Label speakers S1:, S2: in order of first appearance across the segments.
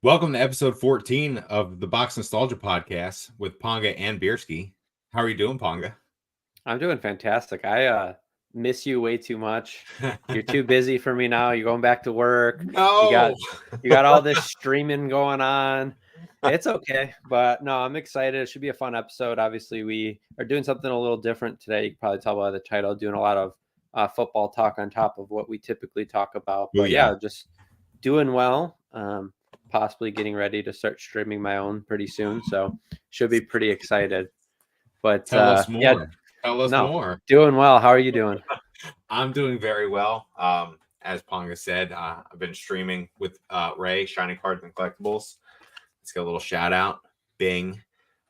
S1: Welcome to episode 14 of the Box Nostalgia Podcast with Ponga and Bierski. How are you doing, Ponga?
S2: I'm doing fantastic. I miss you way too much. You're too busy for me now. You're going back to work. You got
S1: No.
S2: you got all this streaming going on. It's okay, but no, I'm excited. It should be a fun episode. Obviously, we are doing something a little different today. You can probably tell by the title, doing a lot of football talk on top of what we typically talk about.
S1: Oh,
S2: But
S1: yeah.
S2: yeah, just doing well. Possibly getting ready to start streaming my own pretty soon. So should be pretty excited. But
S1: Tell us
S2: yeah,
S1: more. Tell us
S2: no,
S1: more.
S2: doing well. How are you doing?
S1: I'm doing very well. As Ponga said, I've been streaming with Ray, Shiny Cards and Collectibles. Let's get a little shout out. Bing.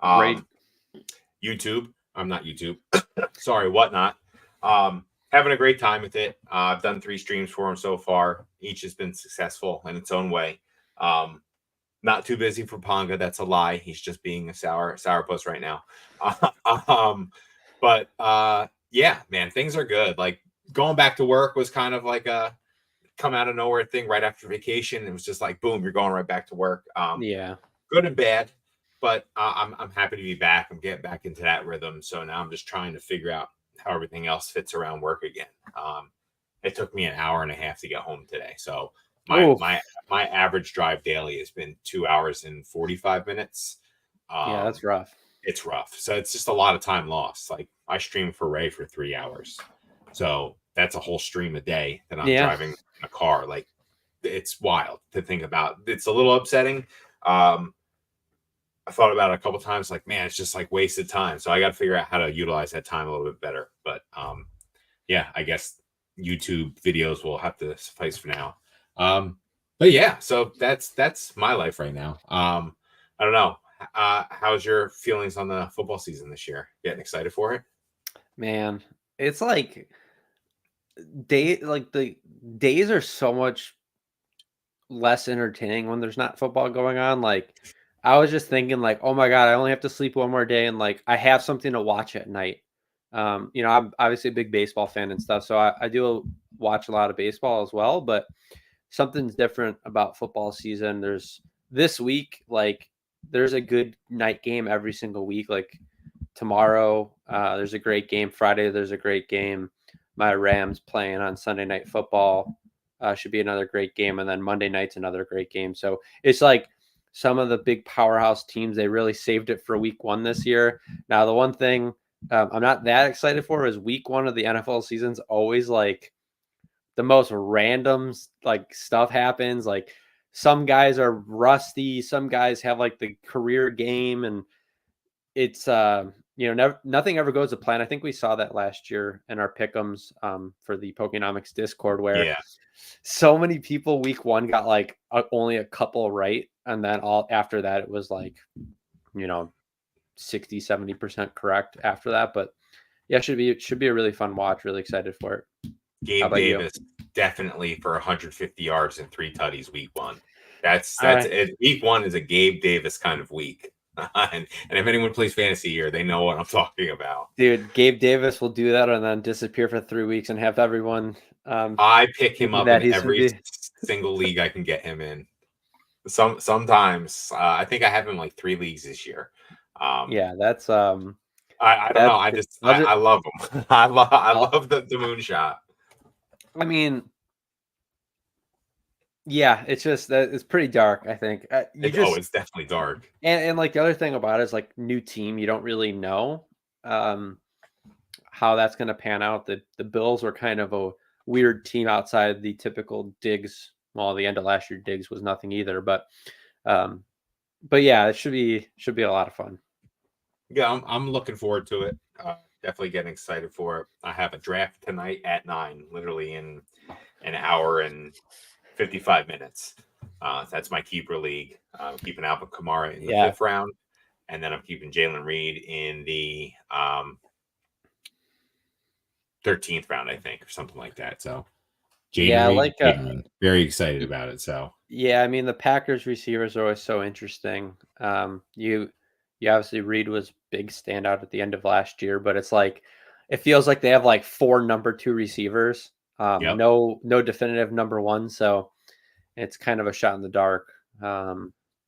S2: Great.
S1: YouTube. I'm not YouTube. Sorry, Whatnot. Having a great time with it. I've done 3 streams for him so far. Each has been successful in its own way. Not too busy for Ponga. That's a lie. He's just being a sourpuss right now. But yeah, man, things are good. Like going back to work was kind of like a come out of nowhere thing right after vacation. It was just like boom, you're going right back to work.
S2: Yeah.
S1: Good and bad, but I'm happy to be back. I'm getting back into that rhythm. So now I'm just trying to figure out how everything else fits around work again. It took me an hour and a half to get home today. So my average drive daily has been 2 hours and 45 minutes.
S2: Yeah, that's rough.
S1: It's rough. So it's just a lot of time lost. Like I stream for Ray for 3 hours. So that's a whole stream a day that I'm driving in a car. Like it's wild to think about. It's a little upsetting. I thought about it a couple times, like, man, it's just like wasted time. So I got to figure out how to utilize that time a little bit better. But yeah, I guess YouTube videos will have to suffice for now. But yeah, so that's my life right now. I don't know. How's your feelings on the football season this year? Getting excited for it?
S2: Man, it's like the days are so much less entertaining when there's not football going on. Like I was just thinking like, oh my God, I only have to sleep one more day and like I have something to watch at night. I'm obviously a big baseball fan and stuff, so I do watch a lot of baseball as well, but something's different about football season. There's this week, like there's a good night game every single week. Like tomorrow, there's a great game. Friday, there's a great game. My Rams playing on Sunday Night Football should be another great game, and then Monday night's another great game. So it's like some of the big powerhouse teams, they really saved it for week 1 this year. Now, the one thing I'm not that excited for is week 1 of the NFL season's always like the most random like stuff happens. Like some guys are rusty, some guys have like the career game, and it's nothing ever goes to plan. I think we saw that last year in our pick'ems for the Pokenomics Discord, where so many people week 1 got like only a couple right, and then all after that it was like 60-70% correct after that. But yeah, should be a really fun watch. Really excited for it.
S1: Gabe Davis definitely for 150 yards and 3 tutties week 1. That's it. Week 1 is a Gabe Davis kind of week. And if anyone plays fantasy here, they know what I'm talking about.
S2: Dude, Gabe Davis will do that and then disappear for 3 weeks and have everyone.
S1: I pick him up in every single league I can get him in. Sometimes I think I have him like 3 leagues this year.
S2: Yeah, that's
S1: I don't know. I love him. I love the moonshot.
S2: I mean, yeah, it's just that it's pretty dark, I think.
S1: It's definitely dark.
S2: And like the other thing about it is like new team, you don't really know how that's going to pan out. The Bills were kind of a weird team outside the typical Diggs. Well, the end of last year, Diggs was nothing either, but yeah, it should be a lot of fun.
S1: Yeah, I'm looking forward to it. Definitely getting excited for it. I have a draft tonight at 9, literally in an hour and 55 minutes. That's my keeper league. I'm keeping Alvin Kamara in the 5th round, and then I'm keeping Jalen Reed in the 13th round, I think, or something like that. So, very excited about it. So,
S2: yeah, I mean the Packers receivers are always so interesting. You obviously Reed was big standout at the end of last year, but it's like it feels like they have like 4 number 2 receivers. No definitive number 1, so it's kind of a shot in the dark.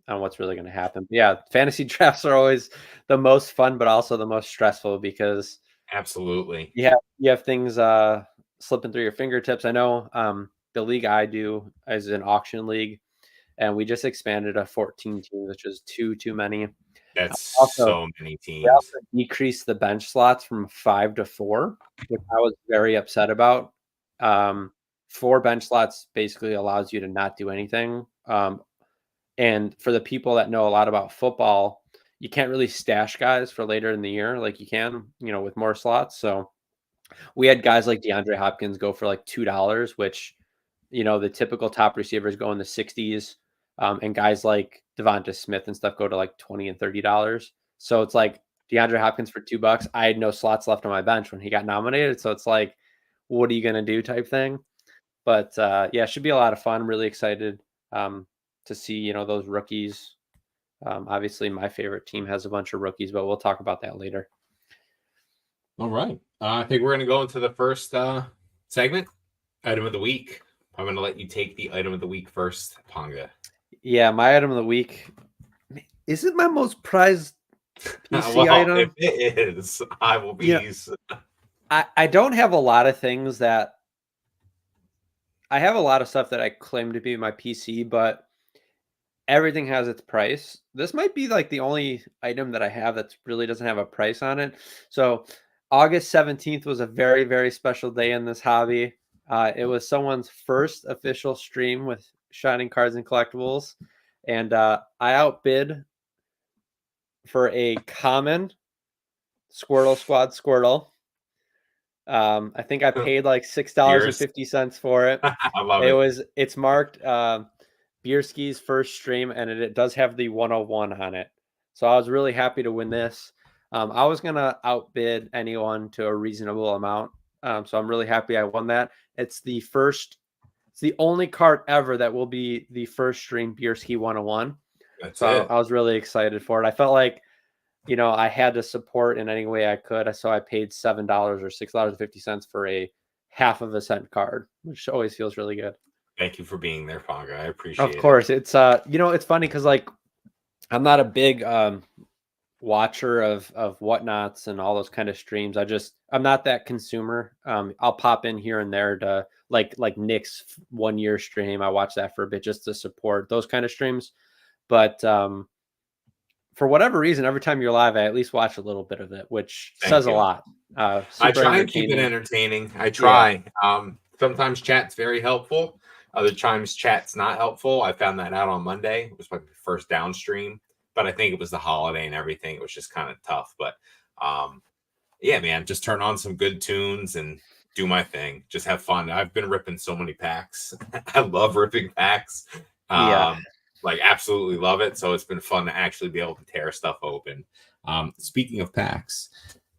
S2: on what's really going to happen. But yeah, fantasy drafts are always the most fun, but also the most stressful because
S1: absolutely
S2: you have things slipping through your fingertips. I know the league I do is an auction league, and we just expanded to 14 teams, which is too many.
S1: that's
S2: Also,
S1: so many
S2: they
S1: teams.
S2: also decreased the bench slots from 5 to 4, which I was very upset about. 4 bench slots basically allows you to not do anything. And for the people that know a lot about football, you can't really stash guys for later in the year like you can, with more slots. So we had guys like DeAndre Hopkins go for like $2, which, the typical top receivers go in the 60s. And guys like Devonta Smith and stuff go to like $20 and $30. So it's like DeAndre Hopkins for $2. I had no slots left on my bench when he got nominated. So it's like, what are you going to do type thing? But yeah, it should be a lot of fun. I'm really excited to see, those rookies. Obviously, my favorite team has a bunch of rookies, but we'll talk about that later.
S1: All right. I think we're going to go into the first segment, item of the week. I'm going to let you take the item of the week first, Ponga.
S2: Yeah, my item of the week. Is it my most prized PC item?
S1: If it is, I will be.
S2: I don't have a lot of things that. I have a lot of stuff that I claim to be my PC, but everything has its price. This might be like the only item that I have that really doesn't have a price on it. So August 17th was a very, very special day in this hobby. It was someone's first official stream with Shining Cards and Collectibles. And I outbid for a common Squirtle Squad Squirtle. I think I paid like $6.50 for it.
S1: I love it.
S2: It's marked Bierski's first stream, and it does have the 101 on it. So I was really happy to win this. I was going to outbid anyone to a reasonable amount. So I'm really happy I won that. It's the only card ever that will be the first stream Bierski 101.
S1: That's it.
S2: I was really excited for it. I felt like, I had to support in any way I could. So I paid $7 or $6.50 for a half of a cent card, which always feels really good.
S1: Thank you for being there, Ponga. I appreciate it.
S2: Of course. It's it's funny because like I'm not a big watcher of whatnots and all those kind of streams. I'm not that consumer. I'll pop in here and there to like Nick's 1 year stream. I watch that for a bit just to support those kind of streams. But for whatever reason, every time you're live, I at least watch a little bit of it, which says a lot.
S1: I try and keep it entertaining. I try. Yeah. Sometimes chat's very helpful. Other times chat's not helpful. I found that out on Monday. It was my first downstream, but I think it was the holiday and everything. It was just kind of tough. But yeah, man, just turn on some good tunes and do my thing. Just have fun. I've been ripping so many packs. I love ripping packs. Like absolutely love it. So it's been fun to actually be able to tear stuff open. Speaking of packs,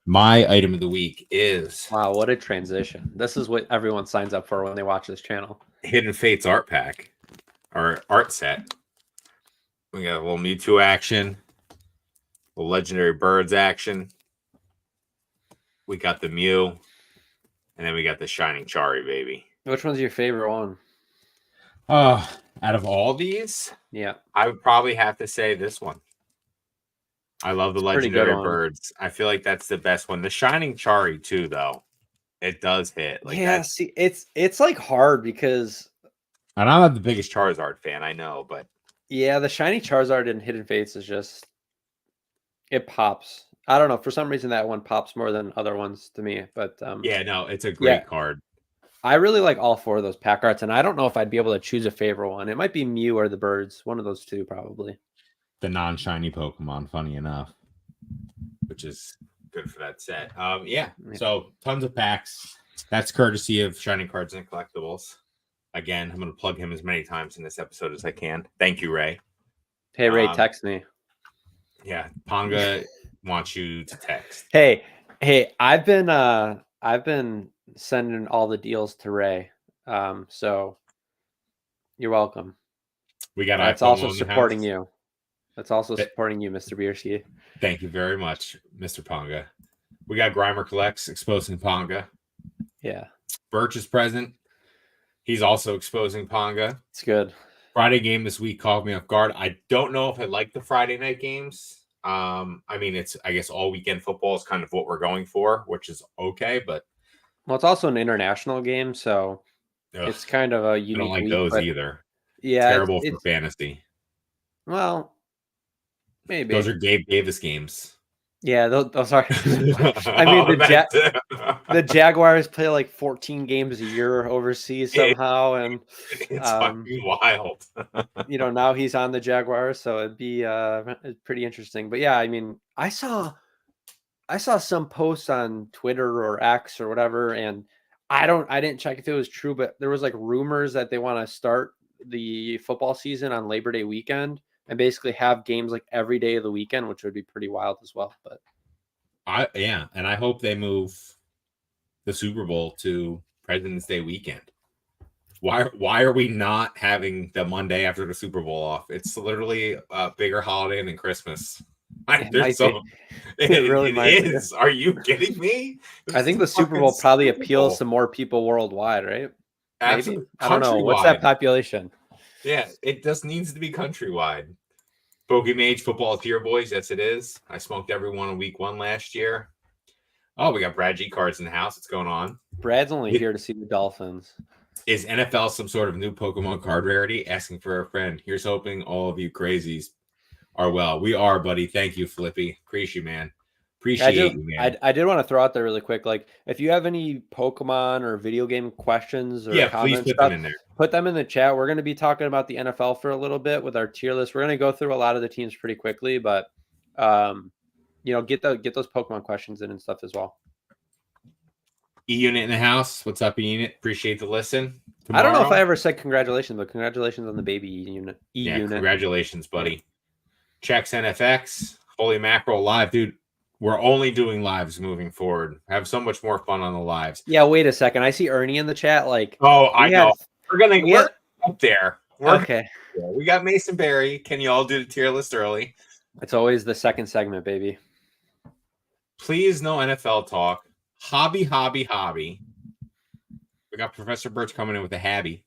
S1: my item of the week is...
S2: Wow, what a transition. This is what everyone signs up for when they watch this channel.
S1: Hidden Fates art pack or art set. We got a little Mewtwo action, a Legendary Birds action. We got the Mew, and then we got the Shining Chari, baby.
S2: Which one's your favorite one?
S1: Out of all these,
S2: yeah,
S1: I would probably have to say this one. I love the Legendary Birds. I feel like that's the best one. The Shining Chari too, though. It does hit. Like
S2: see, it's like hard because,
S1: and I'm not the biggest Charizard fan, I know, but
S2: yeah, the shiny Charizard in Hidden Fates is just it pops. I don't know, for some reason that one pops more than other ones to me, but
S1: yeah, no, it's a great card.
S2: I really like all 4 of those pack arts, and I don't know if I'd be able to choose a favorite one. It might be Mew or the Birds, one of those 2 probably.
S1: The non-shiny Pokemon, funny enough, which is good for that set. Yeah. So tons of packs. That's courtesy of Shining Cards and Collectibles. Again, I'm going to plug him as many times in this episode as I can. Thank you, Ray.
S2: Hey, Ray, text me.
S1: Yeah, Ponga wants you to text.
S2: Hey, I've been sending all the deals to Ray. So you're welcome.
S1: We got
S2: That's also supporting you. That's also supporting you, Mr. Bierski.
S1: Thank you very much, Mr. Ponga. We got Grimer Collects exposing Ponga.
S2: Yeah.
S1: Birch is present. He's also exposing Ponga.
S2: It's good.
S1: Friday game this week caught me off guard. I don't know if I like the Friday night games. I mean, it's I guess all weekend football is kind of what we're going for, which is okay, but
S2: Well, it's also an international game, so it's kind of a
S1: I don't
S2: unique
S1: like
S2: week.
S1: those
S2: But
S1: either.
S2: yeah,
S1: Terrible for fantasy.
S2: Well, maybe.
S1: Those are Gabe Davis games.
S2: Yeah, those are. I mean, the Jaguars play like 14 games a year overseas somehow, and
S1: it's fucking wild.
S2: Now he's on the Jaguars, so it'd be pretty interesting. But yeah, I mean, I saw some posts on Twitter or X or whatever, and I didn't check if it was true, but there was like rumors that they want to start the football season on Labor Day weekend and basically have games like every day of the weekend, which would be pretty wild as well. But
S1: and I hope they move the Super Bowl to President's Day weekend. Why are we not having the Monday after the Super Bowl off? It's literally a bigger holiday than Christmas. It really is. Are you kidding me?
S2: I think the Super Bowl probably appeals to more people worldwide, right?
S1: Absolutely.
S2: I don't know. What's that population?
S1: Yeah, it just needs to be countrywide. Bogey Mage football tier, boys. Yes, it is. I smoked everyone in week 1 last year. Oh, we got Brad G cards in the house. What's going on?
S2: Brad's only here to see the Dolphins.
S1: Is NFL some sort of new Pokemon card rarity? Asking for a friend. Here's hoping all of you crazies are well. We are, buddy. Thank you, Flippy. Appreciate you, man. Appreciate you, man.
S2: I did want to throw out there really quick. Like, if you have any Pokemon or video game questions or comments,
S1: please put them in there.
S2: Put them in the chat. We're going to be talking about the NFL for a little bit with our tier list. We're going to go through a lot of the teams pretty quickly, but get those Pokemon questions in and stuff as well.
S1: E-Unit in the house. What's up, E-Unit? Appreciate the listen.
S2: Tomorrow. I don't know if I ever said congratulations, but congratulations on the baby E-Unit.
S1: Yeah, congratulations, buddy. Checks NFX. Holy mackerel live, dude. We're only doing lives moving forward. Have so much more fun on the lives.
S2: Yeah, wait a second. I see Ernie in the chat. Like,
S1: I know. We're up there.
S2: Okay.
S1: We got Mason Berry. Can you all do the tier list early?
S2: It's always the second segment, baby.
S1: Please, no NFL talk. Hobby. We got Professor Birch coming in with a habby.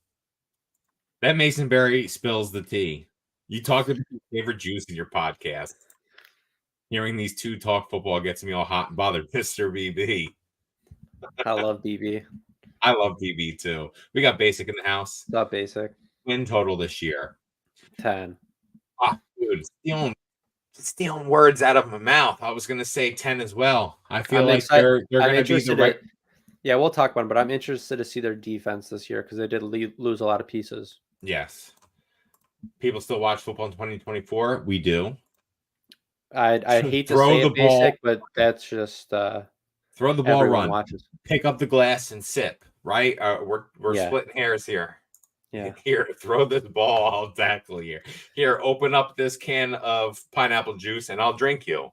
S1: That Mason Berry spills the tea. You talked about your favorite juice in your podcast. Hearing these two talk football gets me all hot and bothered, Mr. BB.
S2: I love BB.
S1: I love BB too. We got Basic in the house.
S2: What's up, Basic?
S1: Win total this year.
S2: 10.
S1: Dude, stealing words out of my mouth. I was going to say 10 as well. I feel like they're going to be the right.
S2: Yeah, we'll talk about them, but I'm interested to see their defense this year because they did lose a lot of pieces.
S1: Yes. People still watch football in 2024. We do.
S2: I hate to say it, Basic, but that's just
S1: throw the ball, run,
S2: watches.
S1: Pick up the glass and sip. Right? We're splitting hairs here.
S2: Yeah.
S1: Here, throw this ball. I'll tackle you. Here, open up this can of pineapple juice, and I'll drink you.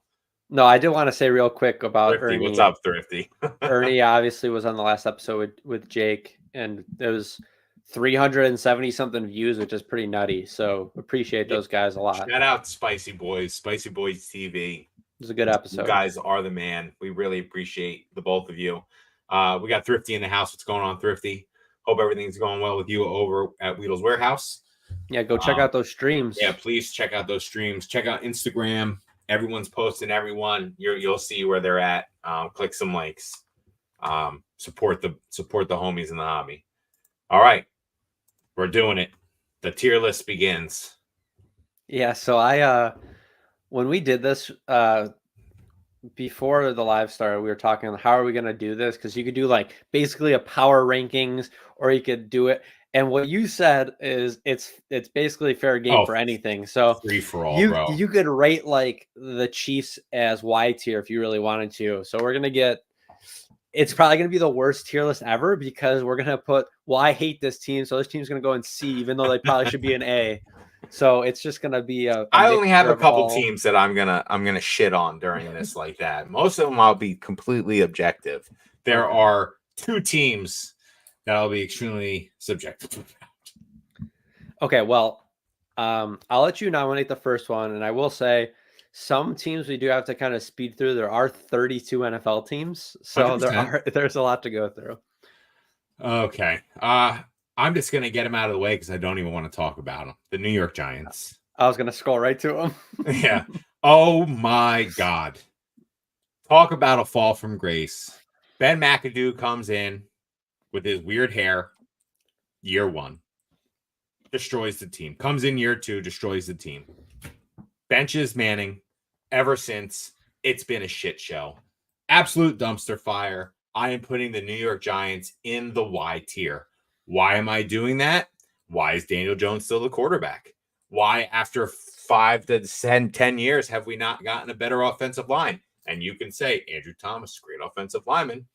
S2: No, I did want to say real quick about
S1: Thrifty.
S2: Ernie.
S1: What's up, Thrifty?
S2: Ernie obviously was on the last episode with Jake, and there was 370 something views, which is pretty nutty. So appreciate those guys a lot.
S1: Shout out Spicy Boys TV.
S2: It was a good episode.
S1: You guys are the man. We really appreciate the both of you. We got Thrifty in the house. What's going on, Thrifty? Hope everything's going well with you over at Weedle's Warehouse.
S2: Yeah, go check out those streams.
S1: Yeah, please check out those streams. Check out Instagram. Everyone's posting everyone. You'll see where they're at. Click some likes. Support the homies in the hobby. All right. We're doing it. The tier list begins.
S2: Yeah, so when we did this before the live started, we were talking how are we going to do this, because you could do like basically a power rankings, or you could do it, and what you said is it's basically fair game for anything. So
S1: free for all, bro.
S2: You could rate like the Chiefs as Y tier if you really wanted to. So we're gonna it's probably going to be the worst tier list ever, because we're going to put, I hate this team, so this team's going to go in C, even though they probably should be an A. So it's just going to be
S1: I only have a couple teams that I'm gonna shit on during this like that. Most of them I'll be completely objective. There are 2 teams that I'll be extremely subjective about.
S2: Okay, well, I'll let you nominate the first one, and I will say some teams we do have to kind of speed through. There are 32 NFL teams, so
S1: 100%.
S2: there's a lot to go through.
S1: Okay. I'm just gonna get them out of the way because I don't even want to talk about them. The New York Giants.
S2: I was gonna scroll right to them.
S1: Yeah. Oh my God. Talk about a fall from grace. Ben McAdoo comes in with his weird hair. Year one. Destroys the team. Comes in year two, destroys the team. Benches Manning. Ever since, it's been a shit show. Absolute dumpster fire. I am putting the New York Giants in the Y tier. Why am I doing that? Why is Daniel Jones still the quarterback? Why, after 5 to 10 years, have we not gotten a better offensive line? And you can say, Andrew Thomas, great offensive lineman.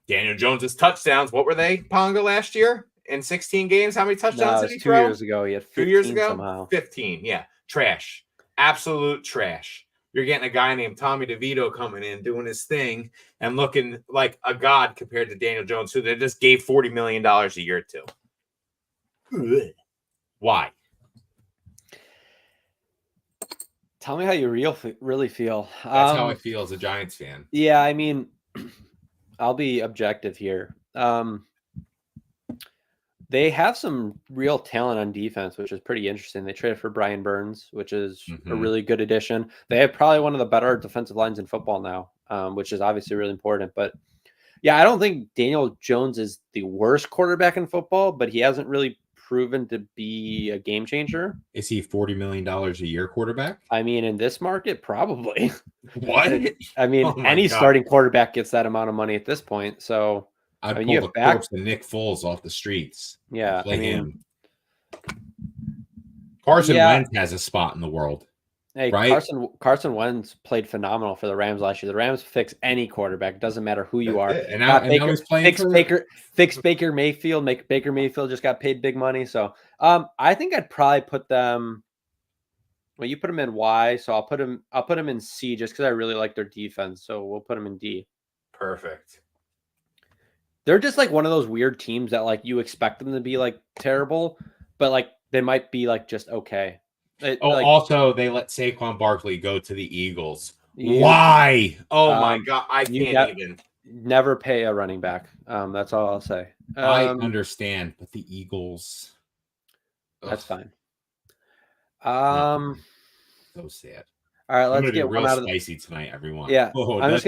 S1: Daniel Jones's touchdowns, what were they, Ponga, last year? In 16 games, how many touchdowns did he throw?
S2: 2 years ago. He had 15
S1: 2 years ago?
S2: somehow.
S1: 15, yeah. Trash. Absolute trash. You're getting a guy named Tommy DeVito coming in, doing his thing, and looking like a god compared to Daniel Jones, who they just gave $40 million a year to. Why?
S2: Tell me how you really feel.
S1: That's how I feel as a Giants fan.
S2: Yeah, I mean, I'll be objective here. They have some real talent on defense, which is pretty interesting. They traded for Brian Burns, which is a really good addition. They have probably one of the better defensive lines in football now, which is obviously really important. But yeah, I don't think Daniel Jones is the worst quarterback in football, but he hasn't really proven to be a game changer.
S1: Is he $40 million a year quarterback?
S2: I mean, in this market, probably.
S1: What?
S2: I mean, any starting quarterback gets that amount of money at this point. So
S1: I pull the corpse of Nick Foles off the streets.
S2: Yeah,
S1: play him. Carson Wentz has a spot in the world.
S2: Hey, right? Carson Wentz played phenomenal for the Rams last year. The Rams fix any quarterback. Doesn't matter who you are.
S1: And now he's playing
S2: fix Baker Mayfield. Baker Mayfield just got paid big money. So I think I'd probably put them. Well, you put them in Y, so I'll put them in C just because I really like their defense. So we'll put them in D.
S1: Perfect.
S2: They're just like one of those weird teams that like you expect them to be like terrible, but like they might be like just okay.
S1: Also they let Saquon Barkley go to the Eagles. Why? Oh my God, I can't even.
S2: Never pay a running back. That's all I'll say.
S1: I understand, but the Eagles.
S2: That's fine.
S1: So sad.
S2: All right, let's get
S1: real spicy tonight, everyone.
S2: Yeah, I'm just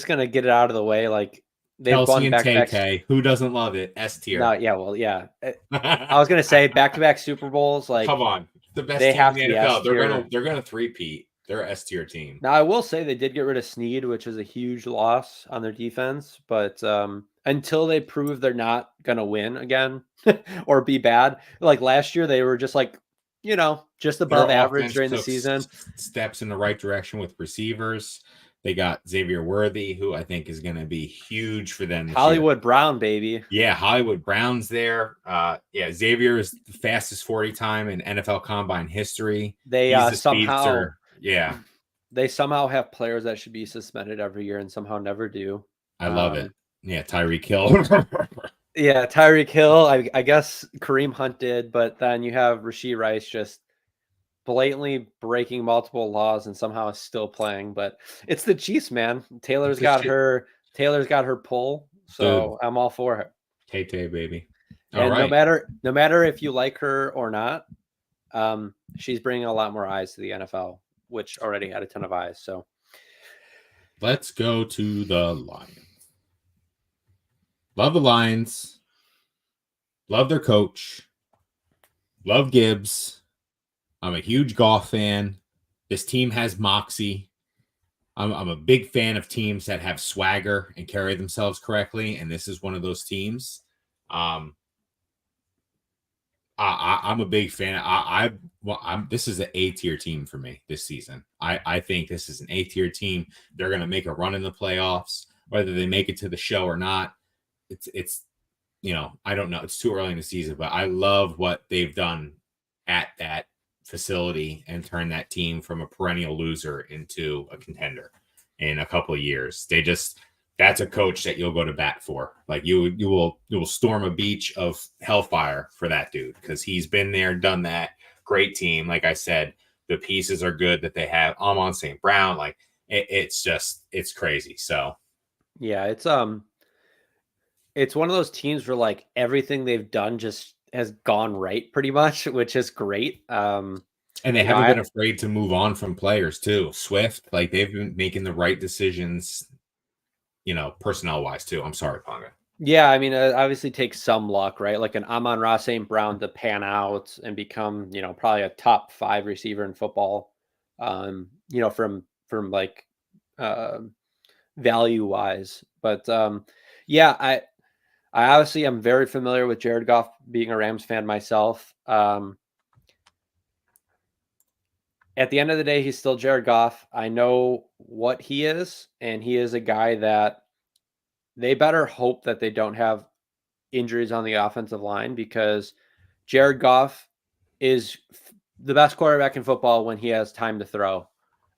S2: gonna get it out of the way. Like they've
S1: Kelsey
S2: gone
S1: and Tay. Who doesn't love it? S tier.
S2: No, yeah, well, yeah. I was gonna say back-to-back Super Bowls. Like,
S1: come on, the best team in the NFL. They're gonna three-peat. They're an S tier team.
S2: Now, I will say they did get rid of Snead, which is a huge loss on their defense. But until they prove they're not gonna win again or be bad, like last year, they were just like, just above average during the season.
S1: Steps in the right direction with receivers. They got Xavier Worthy, who I think is going to be huge for them.
S2: Hollywood Brown, baby.
S1: Yeah, Hollywood Brown's there. Xavier is the fastest 40 time in NFL Combine history.
S2: They somehow have players that should be suspended every year and somehow never do.
S1: I love it. Yeah, Tyreek Hill.
S2: Yeah, Tyreek Hill. I guess Kareem Hunt did, but then you have Rashee Rice just blatantly breaking multiple laws and somehow is still playing. But it's the Chiefs, man. Taylor's got her pull, so dude, I'm all for it.
S1: Tay, baby.
S2: All right. No matter if you like her or not, she's bringing a lot more eyes to the NFL, which already had a ton of eyes. So
S1: let's go to the Lions. Love the Lions. Love their coach. Love Gibbs. I'm a huge Goff fan. This team has moxie. I'm a big fan of teams that have swagger and carry themselves correctly, and this is one of those teams. I'm a big fan. This is an A-tier team for me this season. I think this is an A-tier team. They're going to make a run in the playoffs, whether they make it to the show or not. It's I don't know. It's too early in the season, but I love what they've done at that facility and turn that team from a perennial loser into a contender in a couple of years. That's a coach that you'll go to bat for. Like you will storm a beach of hellfire for that dude because he's been there, done that. Great team. Like I said, the pieces are good that they have. Amon St. Brown, like it's crazy. So
S2: yeah, it's it's one of those teams where like everything they've done just has gone right pretty much, which is great.
S1: And they haven't been afraid to move on from players too. Swift, like they've been making the right decisions, personnel wise too. I'm sorry, Ponga.
S2: Yeah, I mean, it obviously takes some luck, right? Like an Amon-Ra St. Brown to pan out and become, probably a top 5 receiver in football. From like value wise. But yeah, I obviously am very familiar with Jared Goff, being a Rams fan myself. At the end of the day, he's still Jared Goff. I know what he is, and he is a guy that they better hope that they don't have injuries on the offensive line, because Jared Goff is the best quarterback in football when he has time to throw.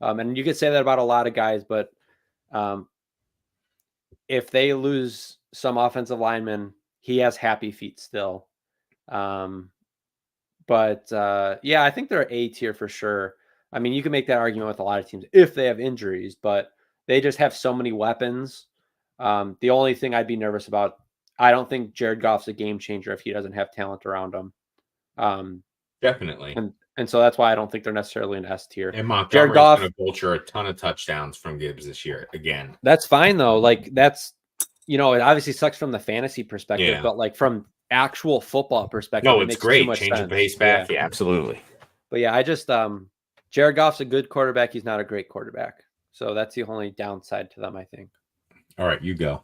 S2: And you could say that about a lot of guys, but if they lose some offensive linemen, he has happy feet still. But yeah, I think they're A tier for sure. I mean, you can make that argument with a lot of teams if they have injuries, but they just have so many weapons. The only thing I'd be nervous about, I don't think Jared Goff's a game changer if he doesn't have talent around him.
S1: Definitely.
S2: And so that's why I don't think they're necessarily an S tier.
S1: And Montgomery's going to vulture a ton of touchdowns from Gibbs this year again.
S2: That's fine though. Like that's, it obviously sucks from the fantasy perspective, but like from actual football perspective,
S1: no, it's great. Change the pace back. Yeah, absolutely.
S2: But yeah, I just Jared Goff's a good quarterback. He's not a great quarterback. So that's the only downside to them, I think.
S1: All right, you go.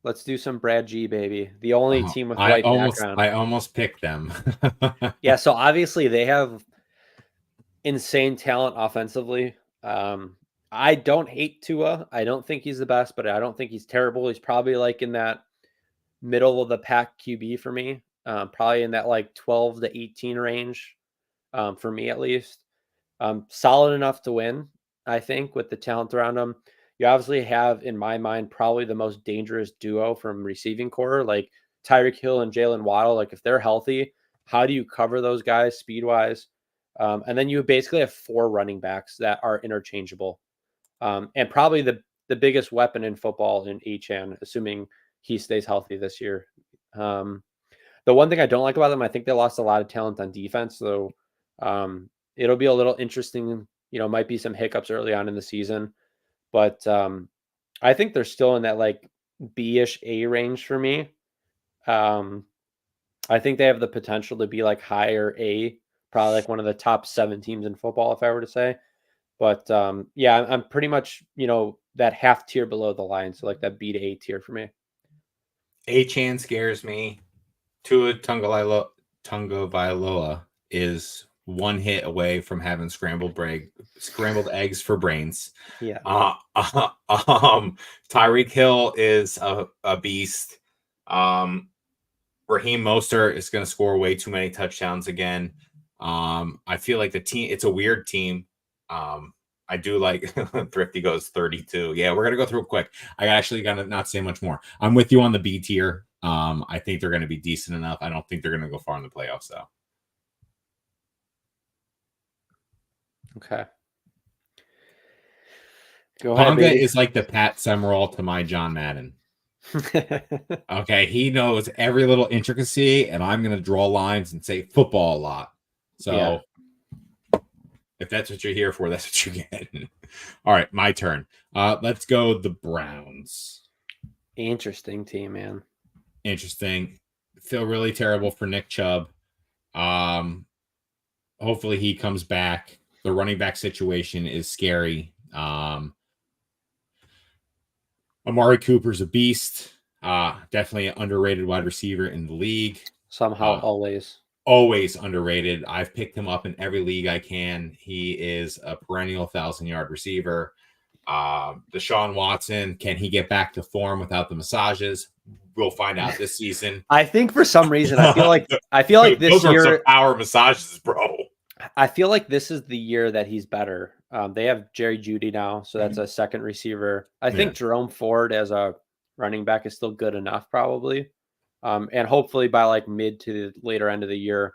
S2: Let's do some Brad G, baby. The only team with white background.
S1: I almost picked them.
S2: Yeah, so obviously they have insane talent offensively. I don't hate Tua. I don't think he's the best, but I don't think he's terrible. He's probably like in that middle of the pack QB for me. Probably in that like 12 to 18 range, for me at least. Solid enough to win, I think, with the talent around him. You obviously have, in my mind, probably the most dangerous duo from receiving core, like Tyreek Hill and Jalen Waddle. Like if they're healthy, how do you cover those guys speed-wise? And then you basically have 4 running backs that are interchangeable. And probably the biggest weapon in football in Achane, assuming he stays healthy this year. The one thing I don't like about them, I think they lost a lot of talent on defense. So it'll be a little interesting. Might be some hiccups early on in the season. But I think they're still in that like B-ish A range for me. I think they have the potential to be like higher A, probably like one of the top 7 teams in football, if I were to say. But yeah, I'm pretty much, that half tier below the line. So like that B to A tier for me.
S1: Achane scares me. Tua Tagovailoa is one hit away from having scrambled eggs for brains.
S2: Yeah.
S1: Tyreek Hill is a beast. Raheem Mostert is going to score way too many touchdowns again. I feel like the team, it's a weird team. I do like Thrifty goes 32. Yeah, we're going to go through it quick. I actually got to not say much more. I'm with you on the B tier. I think they're going to be decent enough. I don't think they're going to go far in the playoffs, though.
S2: Okay. Go ahead.
S1: Ponga is like the Pat Summerall to my John Madden. Okay, he knows every little intricacy, and I'm going to draw lines and say football a lot. So if that's what you're here for, that's what you're getting. All right, my turn. Let's go the Browns.
S2: Interesting team, man.
S1: Interesting. Feel really terrible for Nick Chubb. Hopefully he comes back. The running back situation is scary. Amari Cooper's a beast. Definitely an underrated wide receiver in the league.
S2: Somehow always
S1: underrated. I've picked him up in every league I can. He is a perennial 1,000-yard receiver. Deshaun Watson, can he get back to form without the massages? We'll find out this season.
S2: I think for some reason I feel like this
S1: those
S2: year
S1: are some power massages, bro.
S2: I feel like this is the year that he's better. They have Jerry Jeudy now, so that's a second receiver. I think Jerome Ford as a running back is still good enough, probably. And hopefully by like mid to the later end of the year,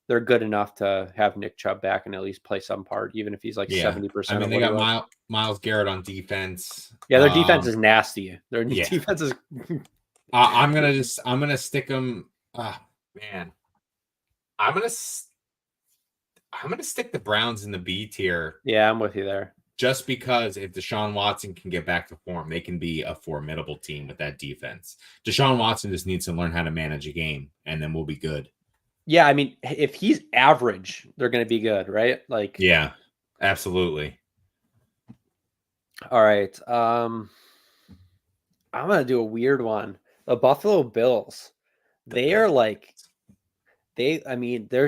S2: they're good enough to have Nick Chubb back and at least play some part, even if he's like 70%.
S1: I mean, they got Myles Garrett on defense.
S2: Yeah, their defense is nasty. Their defense is.
S1: I'm gonna stick them. Man, I'm gonna stick the Browns in the B tier.
S2: Yeah, I'm with you there.
S1: Just because if Deshaun Watson can get back to form, they can be a formidable team with that defense. Deshaun Watson just needs to learn how to manage a game, and then we'll be good.
S2: Yeah, I mean, if he's average, they're going to be good, right? Like,
S1: yeah, absolutely.
S2: All right. I'm going to do a weird one. The Buffalo Bills. There's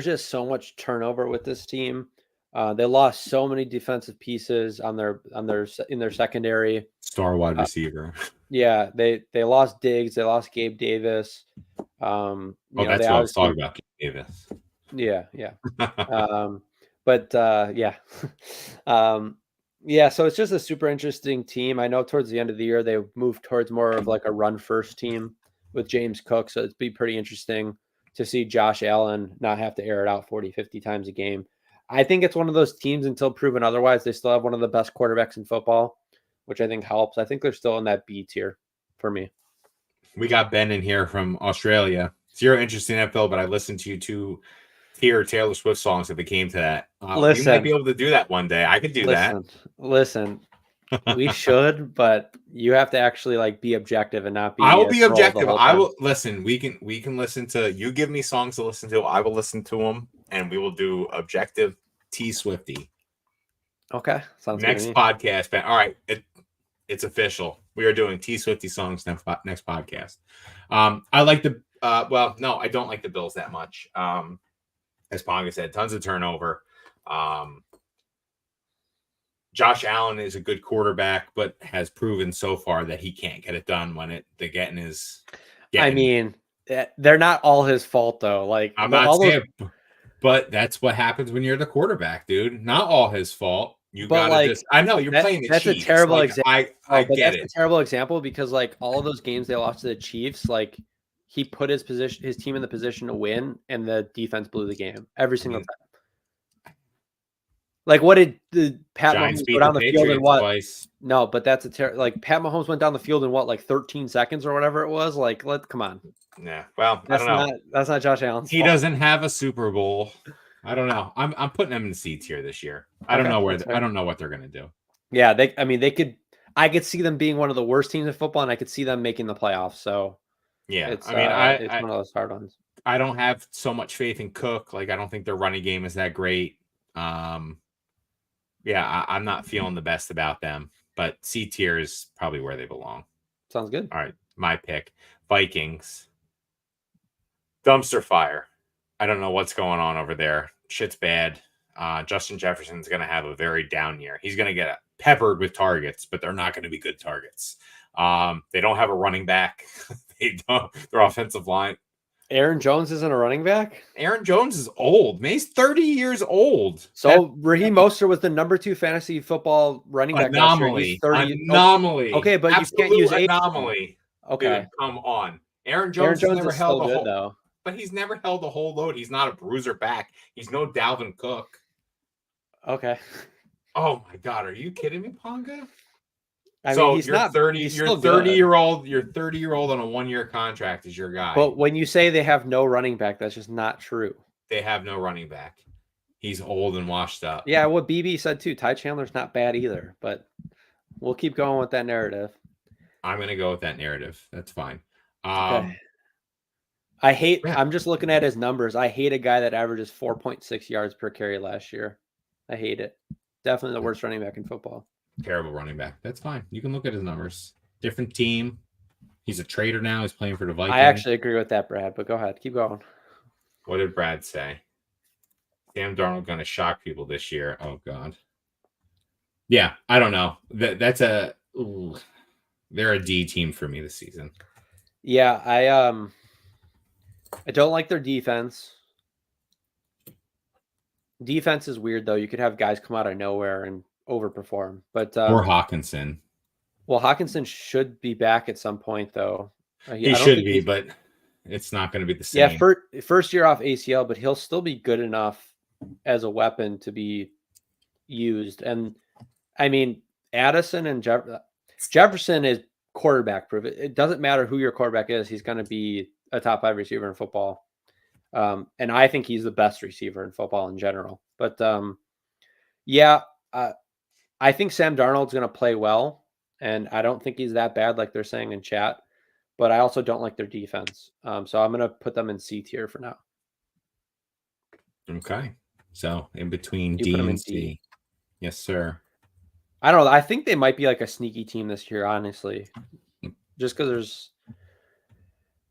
S2: just so much turnover with this team. They lost so many defensive pieces in their secondary.
S1: Star wide receiver.
S2: Yeah, they lost Diggs, they lost Gabe Davis.
S1: That's what I was talking about, Gabe Davis.
S2: Yeah. So it's just a super interesting team. I know towards the end of the year they moved towards more of like a run first team with James Cook, so it'd be pretty interesting to see Josh Allen not have to air it out 40, 50 times a game. I think it's one of those teams until proven otherwise. They still have one of the best quarterbacks in football, which I think helps. I think they're still in that B tier for me.
S1: We got Ben in here from Australia. Zero interest in NFL, but I listened to you two tier Taylor Swift songs if it came to that. You might be able to do that one day. I could do that.
S2: Listen, we should, but you have to actually like be objective and not be.
S1: I will be objective. I will listen. We can listen to. You give me songs to listen to. I will listen to them, and we will do objective T Swifty.
S2: Okay, sounds
S1: next
S2: good
S1: podcast. Ben. All right, it's official. We are doing T Swifty songs next podcast. I like the. No, I don't like the Bills that much. As Ponga said, tons of turnover. Josh Allen is a good quarterback, but has proven so far that he can't get it done when the getting is.
S2: I mean, they're not all his fault though. Like
S1: I'm not saying, but that's what happens when you're the quarterback, dude. Not all his fault. You gotta just. I know you're playing the Chiefs.
S2: That's a terrible example.
S1: I get it.
S2: A terrible example because like all of those games they lost to the Chiefs, like he put his team in the position to win, and the defense blew the game every single time. Like, what did Pat Mahomes go down the field in what?
S1: Twice.
S2: No, but that's like Pat Mahomes went down the field in what, like 13 seconds or whatever it was. Like, come on.
S1: Yeah, well,
S2: that's
S1: I don't know.
S2: That's not Josh Allen's
S1: He
S2: fault.
S1: doesn't have a Super Bowl. I don't know. I'm putting them in the C tier this year. I don't know I don't know what they're gonna do.
S2: Yeah, I could see them being one of the worst teams in football, and I could see them making the playoffs. So
S1: yeah,
S2: it's
S1: one
S2: of those hard ones.
S1: I don't have so much faith in Cook. Like, I don't think their running game is that great. Yeah, I'm not feeling the best about them, but C tier is probably where they belong.
S2: Sounds good.
S1: All right, my pick. Vikings. Dumpster fire. I don't know what's going on over there. Shit's bad. Justin Jefferson's going to have a very down year. He's going to get peppered with targets, but they're not going to be good targets. They don't have a running back. Their offensive line.
S2: Aaron Jones isn't a running back?
S1: Aaron Jones is old. Man, he's 30 years old.
S2: So Raheem Mostert was the number 2 fantasy football running back.
S1: Anomaly. Anomaly.
S2: Okay, but absolute you can't use
S1: anomaly. Okay. Dude, come on. Aaron Jones never held a whole, though. But he's never held a whole load. He's not a bruiser back. He's no Dalvin Cook.
S2: Okay.
S1: Oh my God, are you kidding me, Ponga?
S2: I mean, he's not 30.
S1: You're 30-year-old. You're 30-year-old on a 1-year contract is your guy.
S2: But when you say they have no running back, that's just not true.
S1: They have no running back. He's old and washed up.
S2: Yeah, what BB said too. Ty Chandler's not bad either, but we'll keep going with that narrative.
S1: I'm gonna go with that narrative. That's fine.
S2: Okay. I'm just looking at his numbers. I hate a guy that averages 4.6 yards per carry last year. I hate it. Definitely the worst running back in football.
S1: Terrible running back. That's fine. You can look at his numbers. Different team. He's a trader now. He's playing for the Vikings.
S2: I actually agree with that, Brad, but go ahead. Keep going.
S1: What did Brad say? Sam Darnold going to shock people this year. Oh, God. Yeah, I don't know. They're a D team for me this season.
S2: Yeah, I don't like their defense. Defense is weird, though. You could have guys come out of nowhere and overperform, but
S1: or
S2: Hawkinson. Well, Hawkinson should be back at some point, though.
S1: He should be, but It's not going to be the same.
S2: Yeah, first year off ACL, but he'll still be good enough as a weapon to be used. And I mean, Addison and Jefferson is quarterback proof. It doesn't matter who your quarterback is; he's going to be a top 5 receiver in football. And I think he's the best receiver in football in general. But I think Sam Darnold's going to play well, and I don't think he's that bad like they're saying in chat. But I also don't like their defense. So I'm going to put them in C tier for now.
S1: Okay. So in between D and C. Yes, sir.
S2: I don't know. I think they might be like a sneaky team this year, honestly. Just because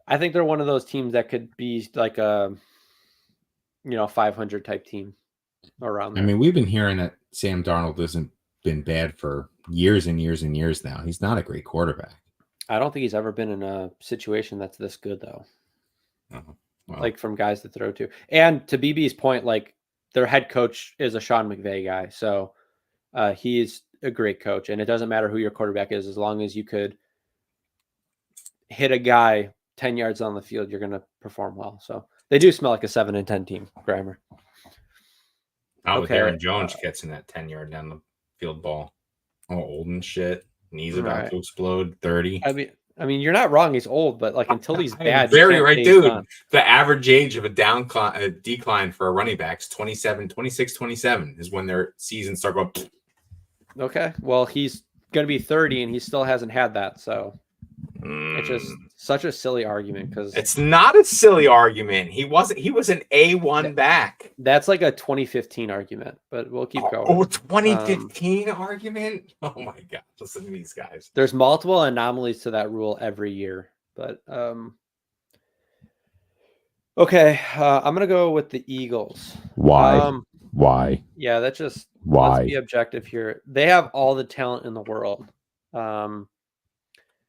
S2: I think they're one of those teams that could be like a 500 type team around there.
S3: I mean, we've been hearing that Sam Darnold hasn't been bad for years and years and years now. He's not a great quarterback.
S2: I don't think he's ever been in a situation that's this good, though.
S1: Oh, well.
S2: Like from guys to throw to. And to BB's point, like their head coach is a Sean McVay guy. So he's a great coach. And it doesn't matter who your quarterback is, as long as you could hit a guy 10 yards on the field, you're going to perform well. So they do smell like a 7-10 team, Grimer.
S1: Okay. Aaron Jones gets in that 10-yard down the field ball. All old and shit. Knees about to explode. 30.
S2: I mean, you're not wrong. He's old, but like until he's bad,
S1: very right, dude. The average age of a decline for a running back is 27, 26, 27 is when their seasons start going.
S2: Okay, well, he's going to be 30, and he still hasn't had that, so it's just such a silly argument because
S1: it's not a silly argument. He was an A1 back.
S2: That's like a 2015 argument, but we'll keep going.
S1: Oh, 2015 argument? Oh my god! Listen to these guys.
S2: There's multiple anomalies to that rule every year, but okay. I'm gonna go with the Eagles.
S3: Why? Why?
S2: Yeah, that's just
S3: why.
S2: Let's be objective here. They have all the talent in the world.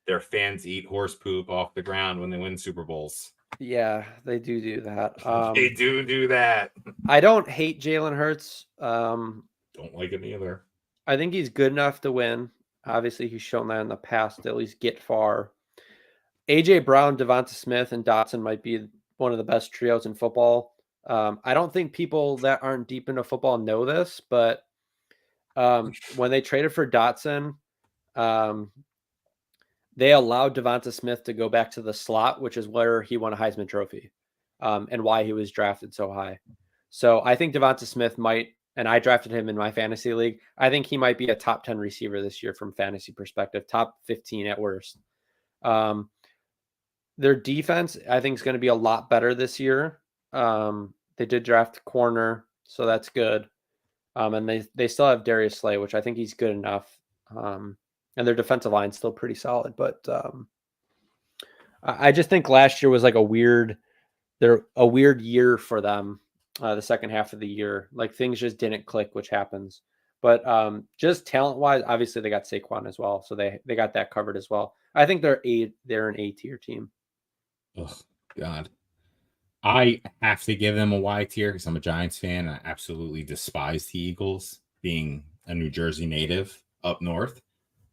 S1: Their fans eat horse poop off the ground when they win Super Bowls.
S2: Yeah, they do that.
S1: They do that.
S2: I don't hate Jalen Hurts.
S1: Don't like him either.
S2: I think he's good enough to win. Obviously, he's shown that in the past to at least get far. AJ Brown, Devonta Smith, and Dotson might be one of the best trios in football. I don't think people that aren't deep into football know this, but when they traded for Dotson, they allowed Devonta Smith to go back to the slot, which is where he won a Heisman Trophy, and why he was drafted so high. So I think Devonta Smith might, and I drafted him in my fantasy league, I think he might be a top 10 receiver this year from fantasy perspective, top 15 at worst. Their defense, I think, is going to be a lot better this year. They did draft corner, so that's good. And they still have Darius Slay, which I think he's good enough. And their defensive line is still pretty solid. But I just think last year was like a weird year for them, the second half of the year. Like things just didn't click, which happens. But just talent-wise, obviously they got Saquon as well. So they got that covered as well. I think they're an A-tier team.
S3: Oh, God. I have to give them a Y tier because I'm a Giants fan. I absolutely despise the Eagles, being a New Jersey native up north.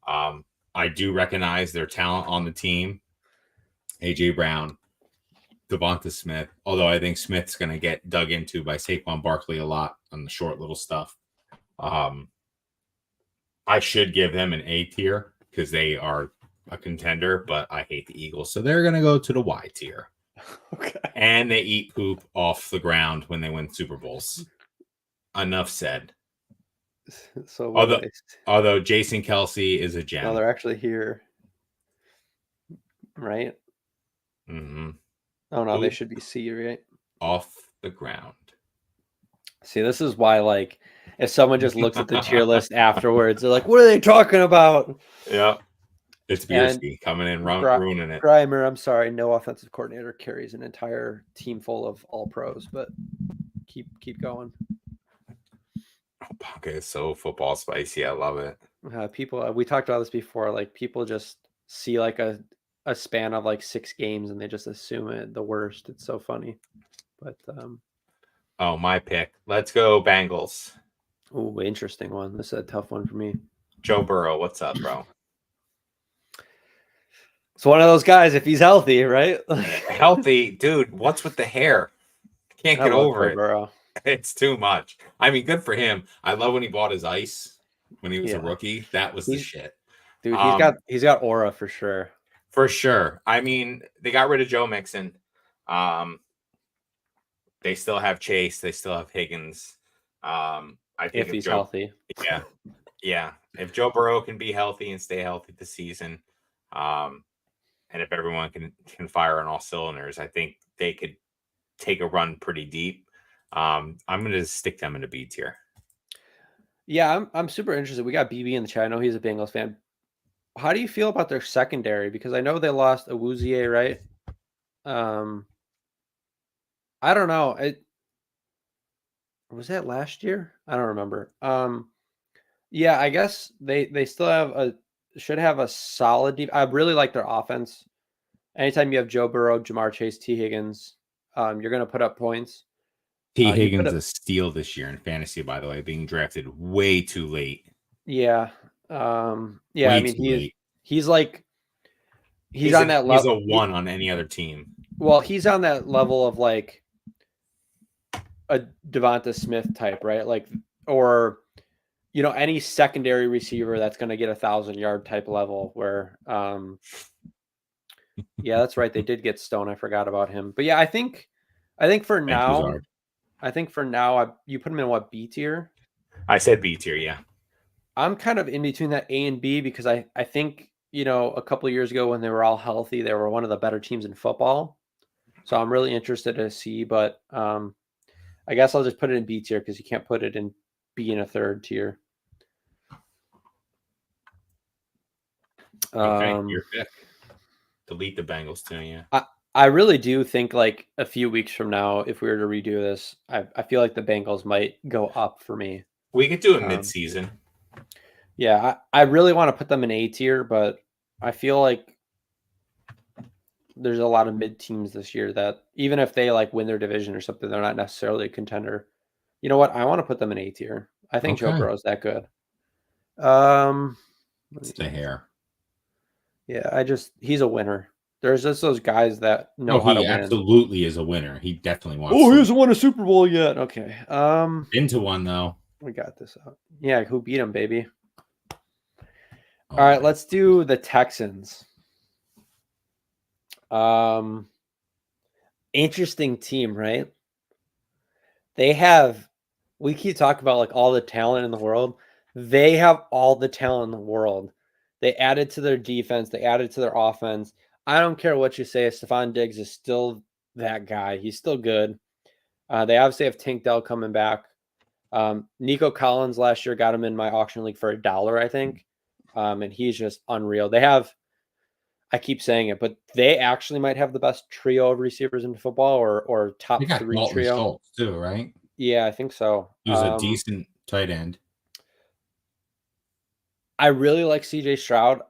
S1: I do recognize their talent on the team. AJ Brown, Devonta Smith, although I think Smith's going to get dug into by Saquon Barkley a lot on the short little stuff. I should give them an A tier because they are a contender, but I hate the Eagles. So they're going to go to the Y tier.
S2: Okay.
S1: And they eat poop off the ground when they win Super Bowls. Enough said.
S2: So
S1: although Jason Kelce is a gem.
S2: No, they're actually here. Right?
S1: Mm-hmm.
S2: Oh, no, they should be C, right?
S1: Off the ground.
S2: See, this is why, like, if someone just looks at the tier list afterwards, they're like, what are they talking about?
S1: Yeah. It's Biersky coming in, ruining it.
S2: Grimer, I'm sorry, no offensive coordinator carries an entire team full of all pros, but keep going.
S1: Okay, it's so football spicy. I love it.
S2: People, we talked about this before. Like people just see like a span of like 6 games and they just assume it the worst. It's so funny. But
S1: oh, my pick. Let's go Bengals.
S2: Oh, interesting one. This is a tough one for me.
S1: Joe Burrow, what's up, bro?
S2: It's one of those guys. If he's healthy, right?
S1: Healthy, dude. What's with the hair? Can't get over it.
S2: Burrow.
S1: It's too much. I mean, good for him. I love when he bought his ice when he was a rookie. That was the shit.
S2: Dude, he's got aura for sure.
S1: For sure. I mean, they got rid of Joe Mixon. They still have Chase. They still have Higgins. I think
S2: if he's healthy.
S1: Yeah. Yeah. If Joe Burrow can be healthy and stay healthy this season, and if everyone can fire on all cylinders, I think they could take a run pretty deep. I'm going to stick them in a B tier.
S2: Yeah, I'm super interested. We got BB in the chat. I know he's a Bengals fan. How do you feel about their secondary? Because I know they lost Awuzie, right? I don't know. Was that last year? I don't remember. Yeah, I guess they still should have a solid I really like their offense. Anytime you have Joe Burrow, Jamar Chase, T. Higgins, you're going to put up points.
S3: T. Higgins a steal this year in fantasy, by the way, being drafted way too late.
S2: Yeah. Yeah, I mean, he's on that level.
S1: He's a one on any other team.
S2: Well, he's on that level of like a Devonta Smith type, right? Like, or, any secondary receiver that's going to get 1,000-yard type level where, yeah, that's right. They did get Stone. I forgot about him. But yeah, I think for now, you put him in what, B tier?
S1: I said B tier, yeah.
S2: I'm kind of in between that A and B because I think, a couple of years ago when they were all healthy, they were one of the better teams in football. So I'm really interested to see, but I guess I'll just put it in B tier because you can't put it in B in a third tier.
S1: Okay, your pick. Delete the Bengals too, yeah.
S2: I really do think like a few weeks from now, if we were to redo this, I feel like the Bengals might go up for me.
S1: We could do it mid-season.
S2: Yeah, I really want to put them in A tier, but I feel like there's a lot of mid teams this year that even if they like win their division or something, they're not necessarily a contender. You know what? I want to put them in A tier. I think Joe Burrow's that good.
S3: It's the hair.
S2: Yeah, he's a winner. There's just those guys that know how to win.
S3: He absolutely is a winner. He definitely wants.
S2: He hasn't won a Super Bowl yet. Okay.
S3: Into one though.
S2: We got this up. Yeah, who beat him, baby? All right, let's do the Texans. Interesting team, right? We keep talking about like all the talent in the world. They have all the talent in the world. They added to their defense. They added to their offense. I don't care what you say. Stephon Diggs is still that guy. He's still good. They obviously have Tank Dell coming back. Nico Collins last year got him in my auction league for $1, I think. And he's just unreal. I keep saying it, but they actually might have the best trio of receivers in football or top 3
S3: Dalton
S2: trio.
S3: Schultz too, right?
S2: Yeah, I think so.
S3: He was a decent tight end.
S2: I really like CJ Stroud.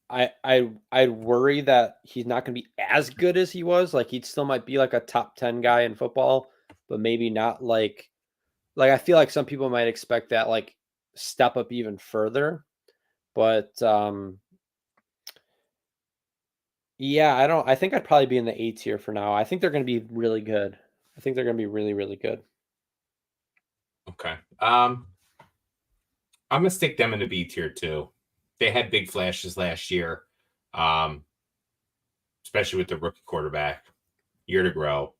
S2: I worry that he's not going to be as good as he was. Like he still might be like a top 10 guy in football, but maybe not like I feel like some people might expect that like step up even further. But yeah, I think I'd probably be in the A tier for now. I think they're going to be really good. I think they're going to be really, really good.
S1: Okay. I'm going to stick them in the B tier too. They had big flashes last year, especially with the rookie quarterback. Year to grow.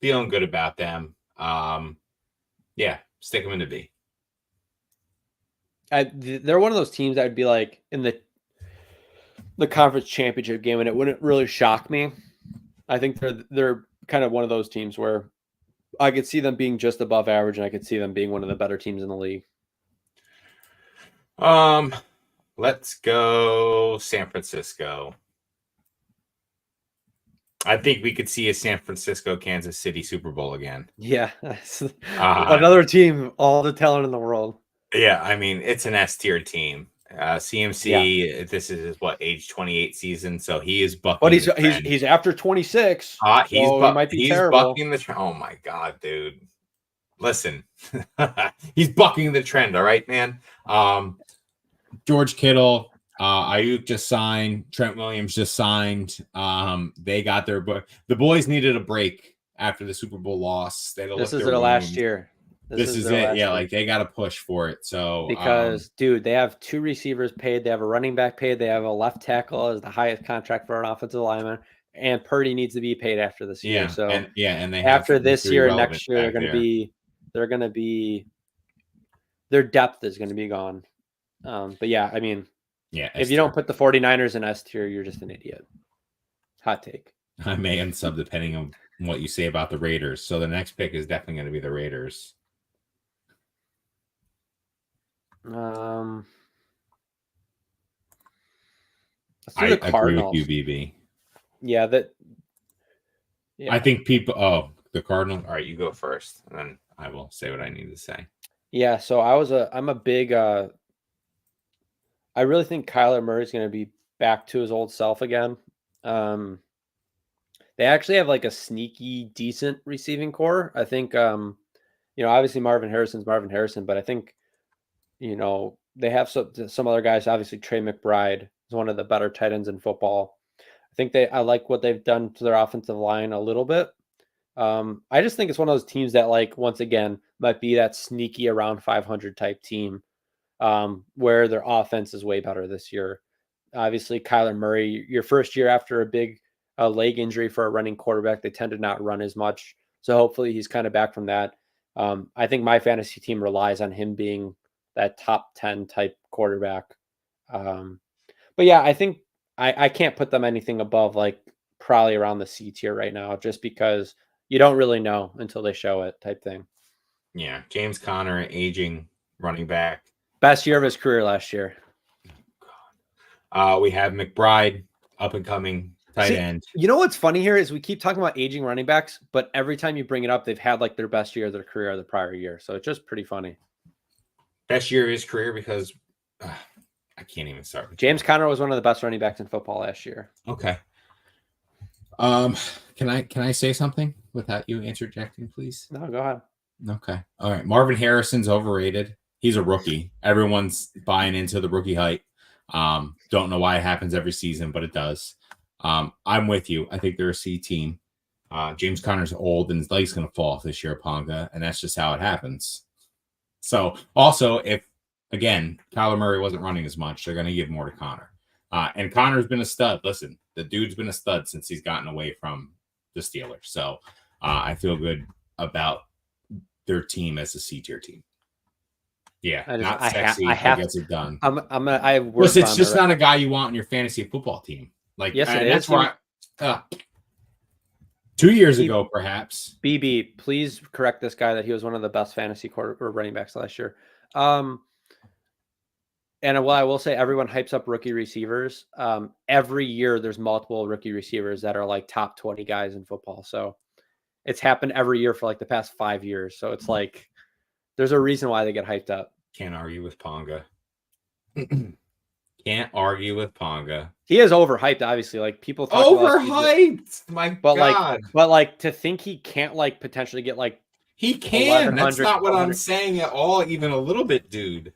S1: Feeling good about them. Yeah, stick them in the B.
S2: They're one of those teams that would be like in the conference championship game, and it wouldn't really shock me. I think they're kind of one of those teams where I could see them being just above average, and I could see them being one of the better teams in the league.
S1: Let's go San Francisco. I think we could see a San Francisco, Kansas City Super Bowl again.
S2: Yeah. Another team, all the talent in the world.
S1: Yeah, I mean, it's an S tier team. CMC, This is what, age 28 season, so he is bucking.
S2: But he's after 26.
S1: He might be terrible. Bucking the trend. Oh my god, dude! Listen, he's bucking the trend. All right, man.
S3: George Kittle, Ayuk just signed. Trent Williams just signed. They got their book. The boys needed a break after the Super Bowl loss. They had to
S2: This
S3: lick
S2: is
S3: their
S2: their last
S3: wounds.
S2: year.
S3: This is it. Yeah, like they got to push for it. So
S2: because dude, they have 2 receivers paid. They have a running back paid. They have a left tackle as the highest contract for an offensive lineman, and Purdy needs to be paid after this year. So
S3: and they
S2: after
S3: have
S2: this year and
S3: relevant
S2: next year, they're going to be their depth is going to be gone. But yeah, I mean, if you don't put the 49ers in S tier, you're just an idiot. Hot take.
S3: I may unsub depending on what you say about the Raiders. So the next pick is definitely going to be the Raiders.
S2: I
S3: agree with you, BB.
S2: Yeah,
S3: I think people. Oh, the Cardinals. All right, you go first, and then I will say what I need to say.
S2: Yeah, so I'm a big. I really think Kyler Murray is going to be back to his old self again. They actually have like a sneaky, decent receiving core. I think, obviously Marvin Harrison's Marvin Harrison, but I think, they have some other guys. Obviously, Trey McBride is one of the better tight ends in football. I think I like what they've done to their offensive line a little bit. I just think it's one of those teams that, like, once again, might be that sneaky around 500 type team, where their offense is way better this year. Obviously, Kyler Murray, your first year after a big leg injury for a running quarterback, they tend to not run as much. So hopefully he's kind of back from that. I think my fantasy team relies on him being that top 10 type quarterback. But yeah, I think I can't put them anything above, like, probably around the C tier right now, just because you don't really know until they show it type thing.
S3: Yeah. James Conner, aging running back.
S2: Best year of his career last year.
S3: We have McBride, up and coming tight end.
S2: You know what's funny here is we keep talking about aging running backs, but every time you bring it up, they've had like their best year of their career the prior year. So it's just pretty funny.
S3: Best year of his career because I can't even start.
S2: James Conner was one of the best running backs in football last year.
S3: Okay. Can I say something without you interjecting, please?
S2: No, go ahead.
S3: Okay. All right. Marvin Harrison's overrated. He's a rookie. Everyone's buying into the rookie hype. Don't know why it happens every season, but it does. I'm with you. I think they're a C team. James Conner's old and his leg's going to fall off this year, Ponga, and that's just how it happens. So also, if, again, Kyler Murray wasn't running as much, they're going to give more to Conner. And Conner's been a stud. Listen, the dude's been a stud since he's gotten away from the Steelers. So I feel good about their team as a C-tier team. Yeah, not sexy. I gets it done.
S2: Listen,
S3: it's just not a guy you want on your fantasy football team. Like,
S2: yes, it
S3: is.
S2: That's
S3: why 2 years ago, perhaps.
S2: BB, please correct this guy that he was one of the best fantasy running backs last year. And while I will say everyone hypes up rookie receivers, every year there's multiple rookie receivers that are like top 20 guys in football. So it's happened every year for like the past 5 years. So it's like there's a reason why they get hyped up.
S3: Can't argue with Ponga. Can't argue with Ponga.
S2: He is overhyped, obviously. Like, people talk
S3: overhyped.
S2: But like to think he can't like potentially get like
S3: he can. That's not what I'm saying at all. Even a little bit, dude.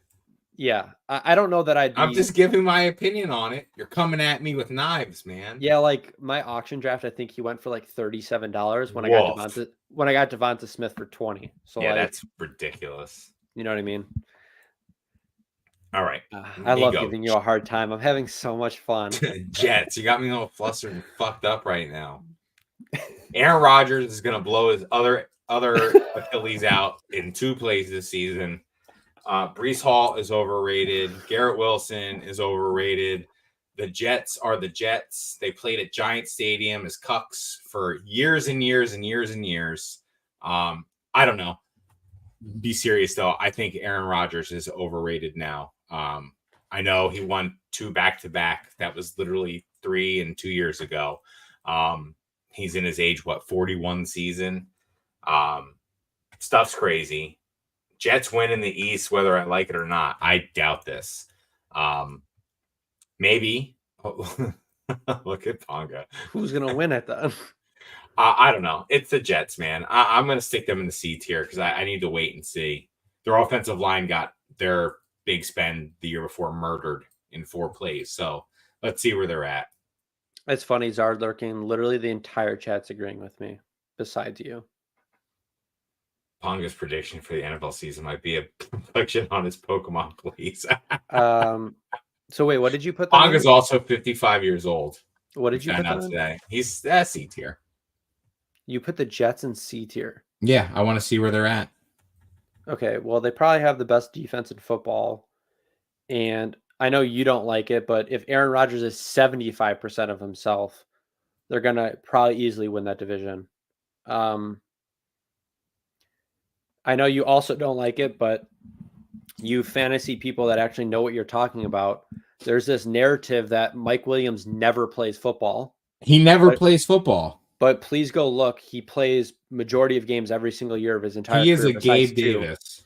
S2: Yeah, I don't know that
S3: I'm just giving my opinion on it. You're coming at me with knives, man.
S2: Yeah, like my auction draft, I think he went for like $37 when I got Devonta Smith for 20. So
S3: yeah,
S2: like,
S3: that's ridiculous.
S2: You know what I mean?
S3: All right.
S2: I love giving you a hard time. I'm having so much fun.
S3: Jets, you got me all flustered and fucked up right now. Aaron Rodgers is gonna blow his other Achilles out in 2 plays this season. Breece Hall is overrated. Garrett Wilson is overrated. The Jets are the Jets. They played at Giant Stadium as cucks for years and years and years and years. I don't know. Be serious, though. I think Aaron Rodgers is overrated now. I know he won 2 back-to-back. That was literally 3 and 2 years ago. He's in his age, 41 season. Stuff's crazy. Jets win in the East, whether I like it or not. I doubt this. Maybe. Look at Ponga.
S2: Who's going to win it, then?
S3: I don't know. It's the Jets, man. I'm going to stick them in the C tier because I need to wait and see. Their offensive line got their big spend the year before murdered in 4 plays. So let's see where they're at.
S2: It's funny, Zard lurking. Literally the entire chat's agreeing with me, besides you.
S3: Ponga's prediction for the NFL season might be a reflection on his Pokemon, please.
S2: So wait, what did you put?
S3: Ponga's also 55 years old.
S2: What did you put
S3: out today? He's C tier.
S2: You put the Jets in C tier.
S3: Yeah, I want to see where they're at.
S2: Okay, well, they probably have the best defense in football. And I know you don't like it, but if Aaron Rodgers is 75% of himself, they're going to probably easily win that division. I know you also don't like it, but you fantasy people that actually know what you're talking about, there's this narrative that Mike Williams never plays football.
S3: He never plays football.
S2: But please go look. He plays majority of games every single year of his entire career.
S3: He is a Gabe Davis.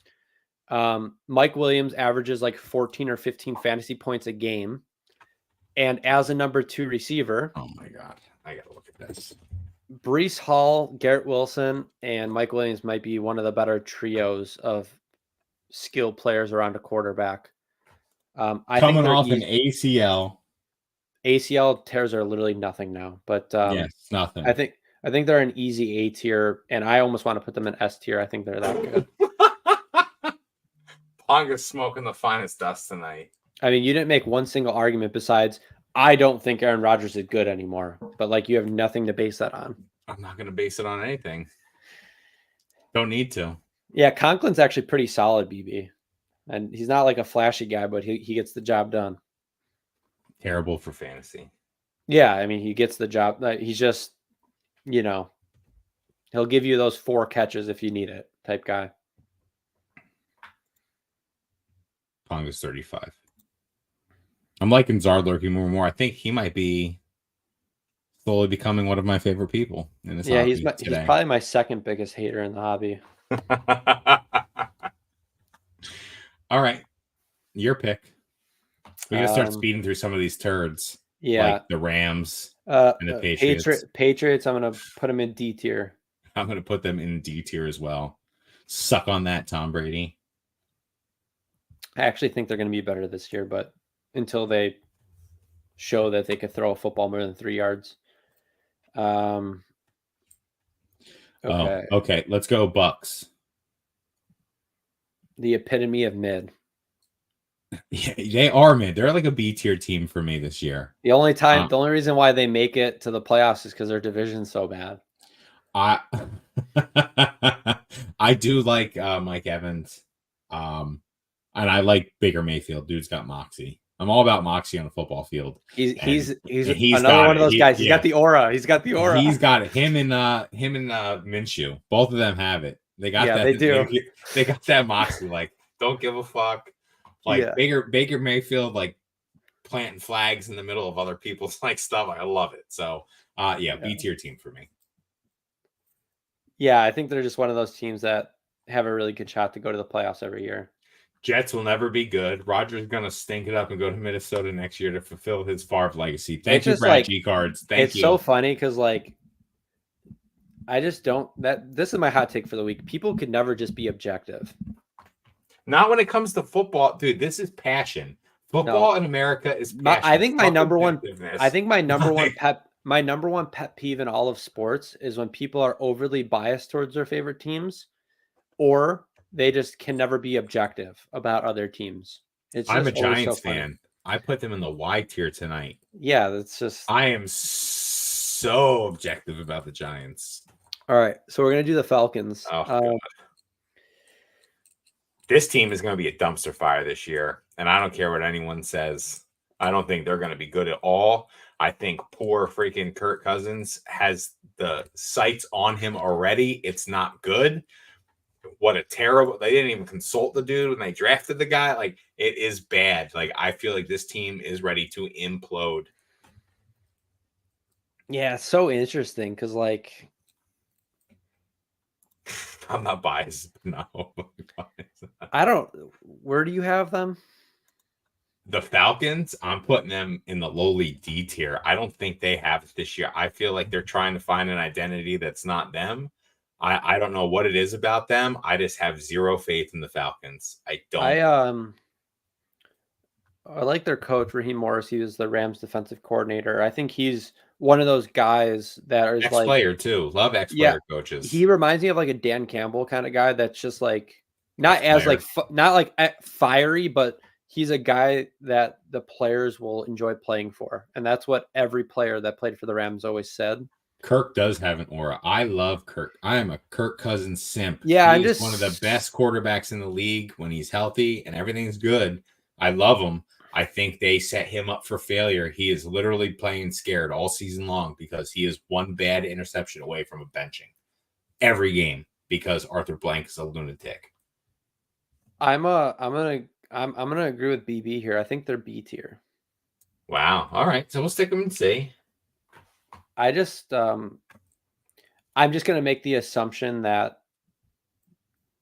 S2: Mike Williams averages like 14 or 15 fantasy points a game. And as a number 2 receiver.
S3: Oh my God. I got to look at this.
S2: Breece Hall, Garrett Wilson, and Mike Williams might be one of the better trios of skilled players around a quarterback.
S3: Coming off an ACL.
S2: ACL tears are literally nothing now, but
S3: yes, nothing.
S2: I think they're an easy A tier, and I almost want to put them in S tier. I think they're that good.
S3: Ponga's smoking the finest dust tonight.
S2: I mean, you didn't make one single argument besides I don't think Aaron Rodgers is good anymore, but like you have nothing to base that on.
S3: I'm not going to base it on anything. Don't need to.
S2: Yeah, Conklin's actually pretty solid, BB, and he's not like a flashy guy, but he gets the job done.
S3: Terrible for fantasy.
S2: Yeah, I mean, he gets the job. He's just, he'll give you those 4 catches if you need it type guy.
S3: Ponga's 35. I'm liking Zard lurking more and more. I think he might be slowly becoming one of my favorite people in this.
S2: Yeah, he's probably my second biggest hater in the hobby.
S3: All right, your pick. We gotta start speeding through some of these turds.
S2: Yeah,
S3: like the Rams and the Patriots.
S2: Patriots. I'm gonna put them in D tier.
S3: I'm gonna put them in D tier as well. Suck on that, Tom Brady.
S2: I actually think they're gonna be better this year, but until they show that they could throw a football more than 3 yards. Okay.
S3: Okay. Let's go Bucks.
S2: The epitome of mid.
S3: Yeah, they are mid. They're like a B tier team for me this year.
S2: The only reason why they make it to the playoffs is because their division's so bad.
S3: I do like Mike Evans. And I like Baker Mayfield. Dude's got moxie. I'm all about moxie on a football field.
S2: He's another one of those guys. He's got the aura. He's got
S3: him and Minshew. Both of them have it. They got that.
S2: They do.
S3: They got that moxie. Like, don't give a fuck. Like Baker Mayfield, like planting flags in the middle of other people's like stuff. I love it. So B tier team for me.
S2: Yeah, I think they're just one of those teams that have a really good shot to go to the playoffs every year.
S3: Jets will never be good. Rodgers is gonna stink it up and go to Minnesota next year to fulfill his Favre legacy. Thank you, Brad G Cards. Thank you.
S2: It's so funny because like I just don't this is my hot take for the week. People could never just be objective.
S3: Not when it comes to football, dude. This is passion. Football in America is passion.
S2: I think my number one pet peeve in all of sports is when people are overly biased towards their favorite teams, or they just can never be objective about other teams.
S3: I'm a Giants fan. I put them in the Y tier tonight.
S2: Yeah, that's just.
S3: I am so objective about the Giants.
S2: All right, so we're gonna do the Falcons.
S3: God. This team is going to be a dumpster fire this year, and I don't care what anyone says. I don't think they're going to be good at all. I think poor freaking Kirk Cousins has the sights on him already. It's not good. What a terrible. They didn't even consult the dude when they drafted the guy. Like, it is bad. Like, I feel like this team is ready to implode.
S2: Yeah, it's so interesting because, like,
S3: I'm not biased. No.
S2: I don't. Where do you have them?
S3: The Falcons, I'm putting them in the lowly D tier. I don't think they have it this year. I feel like they're trying to find an identity that's not them. I don't know what it is about them. I just have zero faith in the Falcons. I don't.
S2: I like their coach, Raheem Morris. He was the Rams defensive coordinator. I think he's one of those guys that is like
S3: Ex-player too. Love
S2: yeah,
S3: ex-player coaches.
S2: he reminds me of like a Dan Campbell kind of guy that's just like not as
S3: Ex-player.
S2: like not like fiery, but he's a guy that the players will enjoy playing for. And that's what every player that played for the Rams always said.
S3: Kirk does have an aura. I love Kirk. I am a Kirk Cousins simp.
S2: Yeah,
S3: He is one of the best quarterbacks in the league when he's healthy and everything's good. I love him. I think they set him up for failure. He is literally playing scared all season long because he is one bad interception away from a benching every game because Arthur Blank is a lunatic.
S2: I'm gonna agree with BB here. I think they're B tier.
S3: Wow. All right. So we'll stick them in C.
S2: I'm just gonna make the assumption that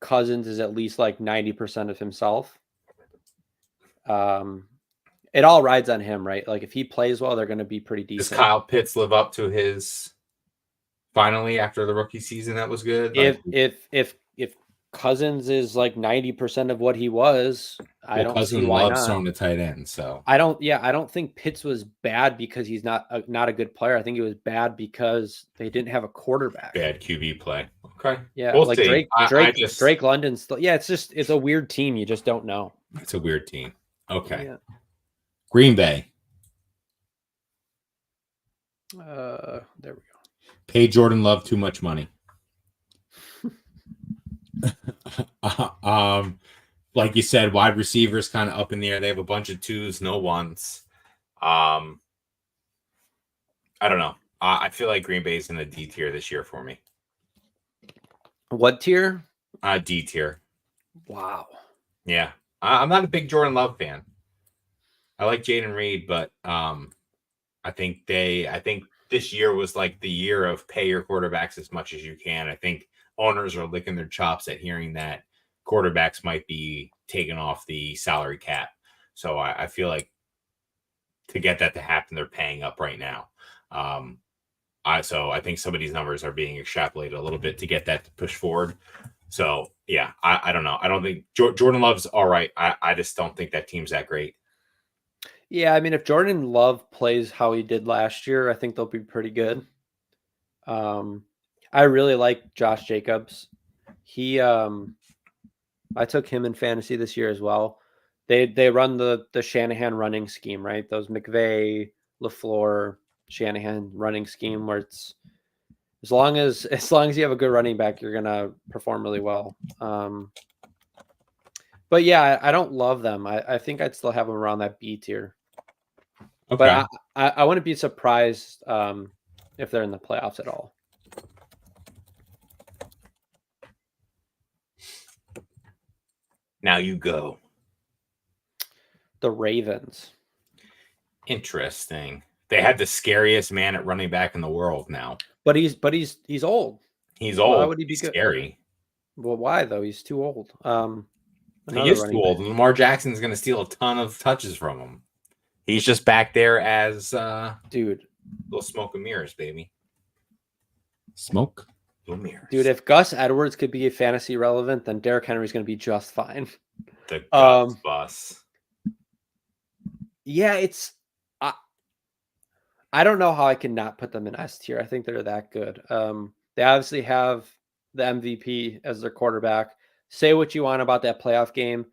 S2: Cousins is at least like 90% of himself. It all rides on him, right? Like if he plays well, they're going to be pretty decent.
S3: Does Kyle Pitts live up to his finally after the rookie season that was good?
S2: If Cousins is like 90% of what he was, I don't see why not.
S3: Loves throwing the tight end, so
S2: I don't think Pitts was bad because he's not a good player. I think he was bad because they didn't have a quarterback.
S3: Bad QB play. Okay.
S2: Yeah, we'll like see. Drake London still. Yeah, it's a weird team. You just don't know.
S3: It's a weird team. Okay.
S2: Yeah.
S3: Green Bay.
S2: There we go.
S3: Pay Jordan Love too much money. Like you said, wide receivers kind of up in the air. They have a bunch of twos, no ones. I don't know. I feel like Green Bay's in the D tier this year for me.
S2: What tier?
S3: D tier.
S2: Wow.
S3: Yeah. I'm not a big Jordan Love fan. I like Jaden Reed, but I think this year was like the year of pay your quarterbacks as much as you can. I think owners are licking their chops at hearing that quarterbacks might be taken off the salary cap. So I feel like to get that to happen, they're paying up right now. So I think some of these numbers are being extrapolated a little bit to get that to push forward. So yeah, I don't know. I don't think Jordan Love's all right. I just don't think that team's that great.
S2: Yeah, I mean, if Jordan Love plays how he did last year, I think they'll be pretty good. I really like Josh Jacobs. I took him in fantasy this year as well. They run the Shanahan running scheme, right? Those McVay, LaFleur, Shanahan running scheme where it's as long as you have a good running back, you're gonna perform really well. But yeah, I don't love them. I think I'd still have them around that B tier. Okay. But I wouldn't be surprised if they're in the playoffs at all.
S3: Now you go.
S2: The Ravens.
S3: Interesting. They had the scariest man at running back in the world now.
S2: But he's old.
S3: He's old.
S2: Why would he be
S3: scary?
S2: Well, why though? He's too old.
S3: He is too old. Lamar Jackson's going to steal a ton of touches from him. He's just back there as
S2: dude.
S3: Little smoke and mirrors, baby. Smoke and mirrors.
S2: Dude, if Gus Edwards could be fantasy relevant, then Derrick Henry's going to be just fine.
S3: The Gus bus.
S2: Yeah, it's. I don't know how I can not put them in S tier. I think they're that good. They obviously have the MVP as their quarterback. Say what you want about that playoff game.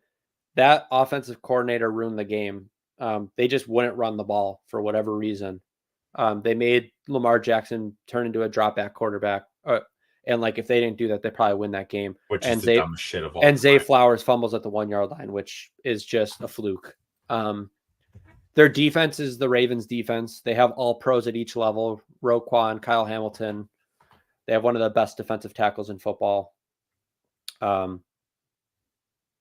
S2: That offensive coordinator ruined the game. They just wouldn't run the ball for whatever reason. They made Lamar Jackson turn into a drop back quarterback. And like if they didn't do that, they probably win that game.
S3: Which is the dumbest shit of all.
S2: And Zay Flowers fumbles at the 1 yard line, which is just a fluke. Their defense is the Ravens defense. They have all pros at each level. Roquan, Kyle Hamilton. They have one of the best defensive tackles in football.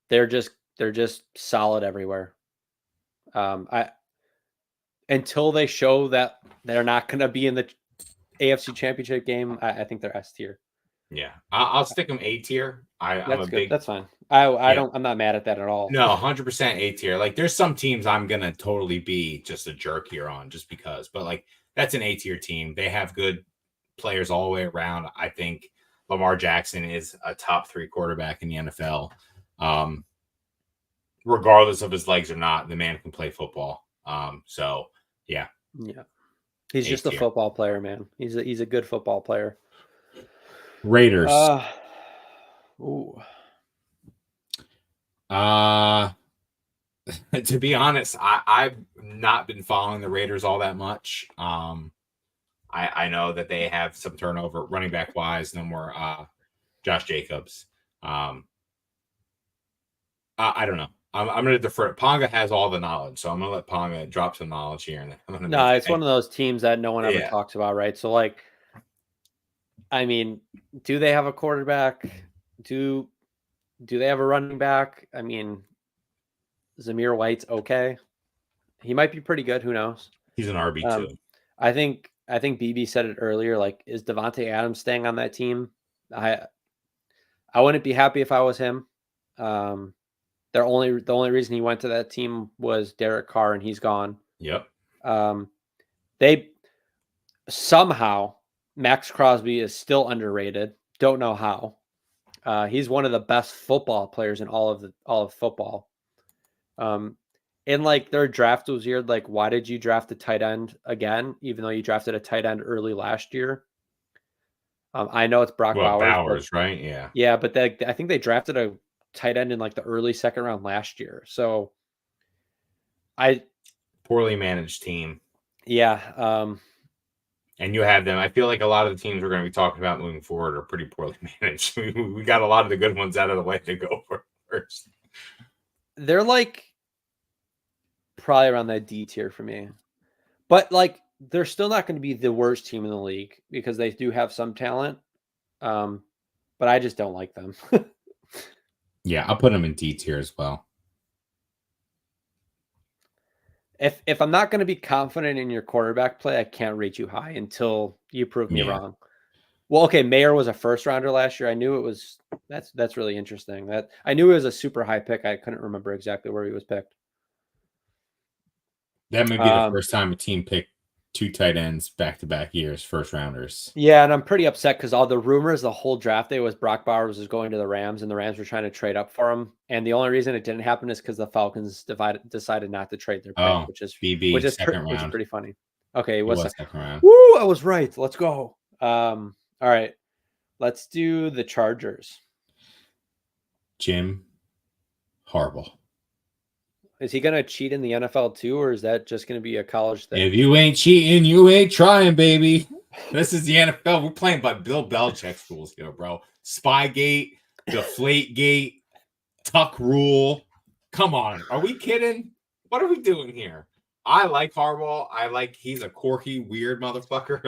S2: They're just solid everywhere. Until they show that they're not going to be in the AFC Championship game, I think they're S tier.
S3: Yeah, I'll stick them A tier.
S2: That's fine. I'm not mad at that at all.
S3: No, 100% A tier. Like there's some teams I'm gonna totally be just a jerk here on just because, but like that's an A tier team. They have good players all the way around. I think Lamar Jackson is a top 3 quarterback in the NFL. regardless of his legs or not, the man can play football. So yeah.
S2: He's just a football player, man. He's a good football player.
S3: Raiders. To be honest, I've not been following the Raiders all that much. I know that they have some turnover running back wise. No more Josh Jacobs. I don't know. I'm going to defer. Ponga has all the knowledge, so I'm going to let Ponga drop some knowledge here. And
S2: it's one of those teams that no one ever talks about, right? So, like, I mean, do they have a quarterback? Do they have a running back? I mean, Zamir White's okay. He might be pretty good. Who knows?
S3: He's an RB2.
S2: I think BB said it earlier. Like, is Devontae Adams staying on that team? I wouldn't be happy if I was him. The only reason he went to that team was Derek Carr, and he's gone.
S3: Yep.
S2: They somehow Max Crosby is still underrated. Don't know how. He's one of the best football players in all of football. And like their draft was weird. Like, why did you draft a tight end again, even though you drafted a tight end early last year? I know it's Brock
S3: Bowers, right? Yeah.
S2: Yeah, but I think they drafted a tight end in like the early second round last year. So
S3: poorly managed team.
S2: Yeah.
S3: And you have them. I feel like a lot of the teams we're going to be talking about moving forward are pretty poorly managed. We got a lot of the good ones out of the way to go for first.
S2: They're like probably around that D tier for me. But like they're still not going to be the worst team in the league because they do have some talent. But I just don't like them.
S3: Yeah, I'll put them in D tier as well.
S2: If I'm not going to be confident in your quarterback play, I can't rate you high until you prove me wrong. Well, okay, Mayer was a first rounder last year. I knew it was. That's really interesting. That I knew it was a super high pick. I couldn't remember exactly where he was picked.
S3: That may be the first time a team picked two tight ends back-to-back years, first rounders.
S2: Yeah, and I'm pretty upset because all the rumors the whole draft day was Brock Bowers was going to the Rams, and the Rams were trying to trade up for him. And the only reason it didn't happen is because the Falcons decided not to trade their pick, which is pretty funny. Okay, what's
S3: second round?
S2: Woo! I was right. Let's go. All right, let's do the Chargers.
S3: Jim Harbaugh.
S2: Is he going to cheat in the NFL too, or is that just going to be a college thing?
S3: If you ain't cheating, you ain't trying, baby. This is the NFL. We're playing by Bill Belichick rules here, bro. Spygate, Deflategate, Tuck Rule. Come on. Are we kidding? What are we doing here? I like Harbaugh. He's a quirky, weird motherfucker.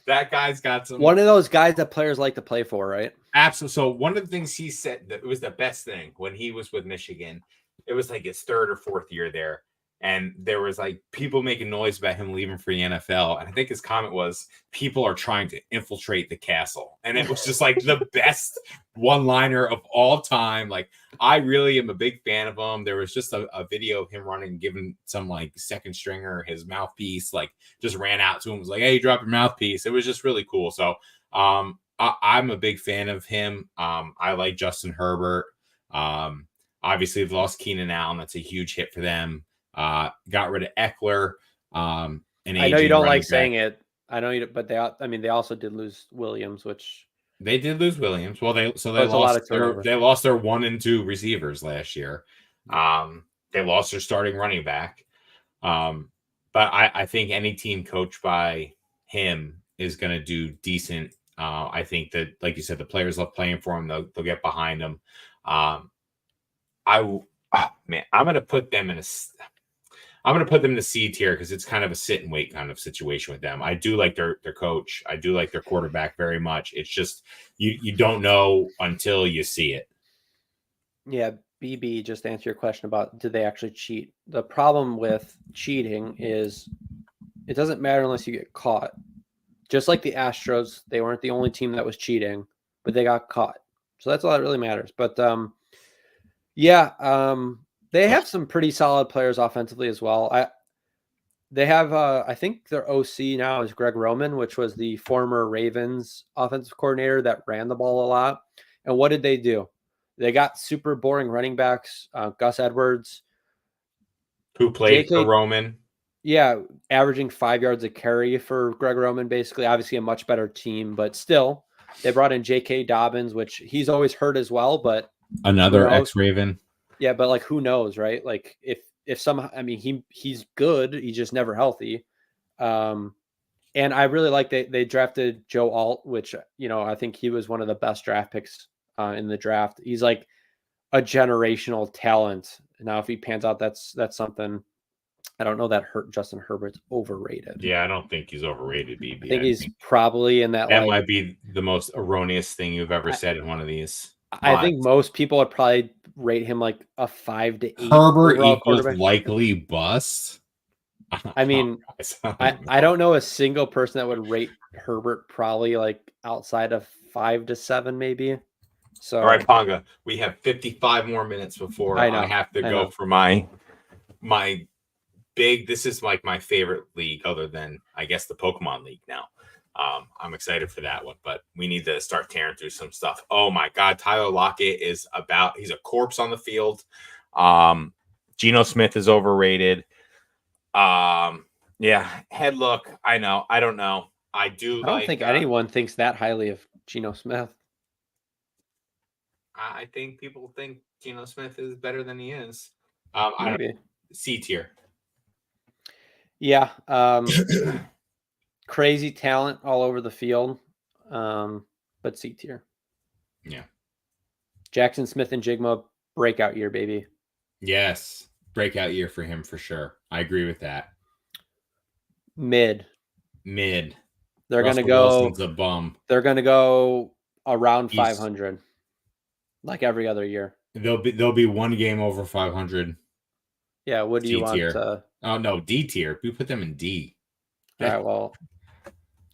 S3: That guy's got some.
S2: One of those guys that players like to play for, right?
S3: Absolutely. So one of the things he said that it was the best thing when he was with Michigan. It was like his third or fourth year there. And there was like people making noise about him leaving for the NFL. And I think his comment was, people are trying to infiltrate the castle. And it was just like the best one-liner of all time. Like, I really am a big fan of him. There was just a video of him running, giving some like second stringer his mouthpiece, like just ran out to him, was like, hey, drop your mouthpiece. It was just really cool. So I'm a big fan of him. I like Justin Herbert. Obviously, they've lost Keenan Allen. That's a huge hit for them. Got rid of Eckler.
S2: I know you don't like saying it. I know you, but they also did lose Williams, which
S3: they did lose Williams. Well, they lost their 1 and 2 receivers last year. They lost their starting running back. But I think any team coached by him is going to do decent. I think that, like you said, the players love playing for him. They'll get behind him. I'm going to put them in the C tier because it's kind of a sit and wait kind of situation with them. I do like their coach. I do like their quarterback very much. It's just you don't know until you see it.
S2: Yeah, BB, just to answer your question about did they actually cheat? The problem with cheating is it doesn't matter unless you get caught. Just like the Astros, they weren't the only team that was cheating, but they got caught. So that's all that really matters. But they have some pretty solid players offensively as well. They have, I think their OC now is Greg Roman, which was the former Ravens offensive coordinator that ran the ball a lot. And what did they do? They got super boring running backs. Gus Edwards,
S3: who played for
S2: JK
S3: Roman.
S2: Yeah, averaging 5 yards a carry for Greg Roman, basically. Obviously, a much better team, but still, they brought in J.K. Dobbins, which he's always hurt as well. But
S3: Another ex-Raven.
S2: Yeah, but like, who knows, right? Like, if somehow, I mean, he's good, he's just never healthy. And I really like they drafted Joe Alt, which I think he was one of the best draft picks in the draft. He's like a generational talent. Now, if he pans out, that's something. I don't know that Justin Herbert's overrated.
S3: Yeah, I don't think he's overrated, BB.
S2: I think he's probably in that.
S3: That might be the most erroneous thing you've ever said in one of these.
S2: I think most people would probably rate him like a 5 to 8.
S3: Herbert equals likely bust.
S2: I mean, I don't know a single person that would rate Herbert probably like outside of 5 to 7, maybe. So,
S3: all right, Ponga, we have 55 more minutes before I have to go for my big. This is like my favorite league, other than I guess the Pokemon League now. I'm excited for that one, but we need to start tearing through some stuff. Oh my God, Tyler Lockett he's a corpse on the field. Geno Smith is overrated. Yeah, head look. I know. I don't know. I don't
S2: think anyone thinks that highly of Geno Smith.
S3: I think people think Geno Smith is better than he is.
S2: Maybe.
S3: C tier.
S2: Yeah. Crazy talent all over the field. But C tier.
S3: Yeah.
S2: Jackson Smith and Jigma, breakout year, baby.
S3: Yes. Breakout year for him for sure. I agree with that.
S2: Mid. They're going to go.
S3: Wilson's a bum.
S2: They're going to go around 500, like every other year.
S3: They'll be one game over 500.
S2: Yeah. What do you want?
S3: Oh no, D tier. We put them in D.
S2: All right. Well.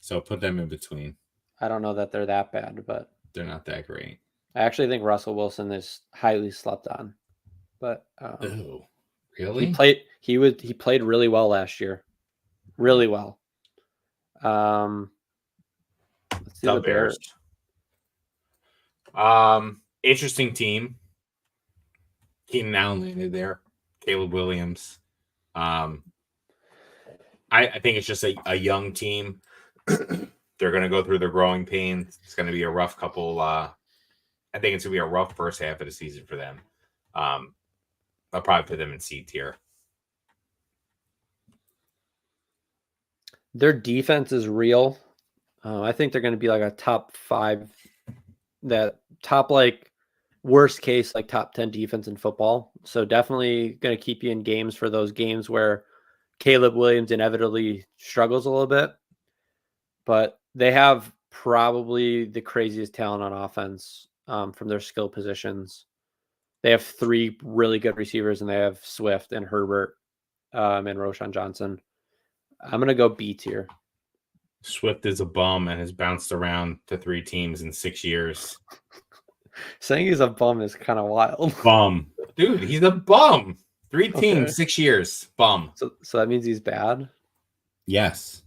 S3: So put them in between.
S2: I don't know that they're that bad, but
S3: they're not that great.
S2: I actually think Russell Wilson is highly slept on. But
S3: oh, really?
S2: He played really well last year. Really well. Let's see the Bears.
S3: Interesting team. Keenan Allen landed there. Caleb Williams. I think it's just a young team. They're going to go through their growing pains. It's going to be a rough couple. I think it's going to be a rough first half of the season for them. I'll probably put them in C tier.
S2: Their defense is real. I think they're going to be like a top 5, that top, like worst case, like top 10 defense in football. So definitely going to keep you in games for those games where Caleb Williams inevitably struggles a little bit. But they have probably the craziest talent on offense from their skill positions. They have 3 really good receivers, and they have Swift and Herbert and Roschon Johnson. I'm going to go B tier.
S3: Swift is a bum and has bounced around to 3 teams in 6 years.
S2: Saying he's a bum is kind of wild.
S3: Bum. Dude, he's a bum. 3 teams, 6 years. Bum.
S2: So that means he's bad?
S3: Yes.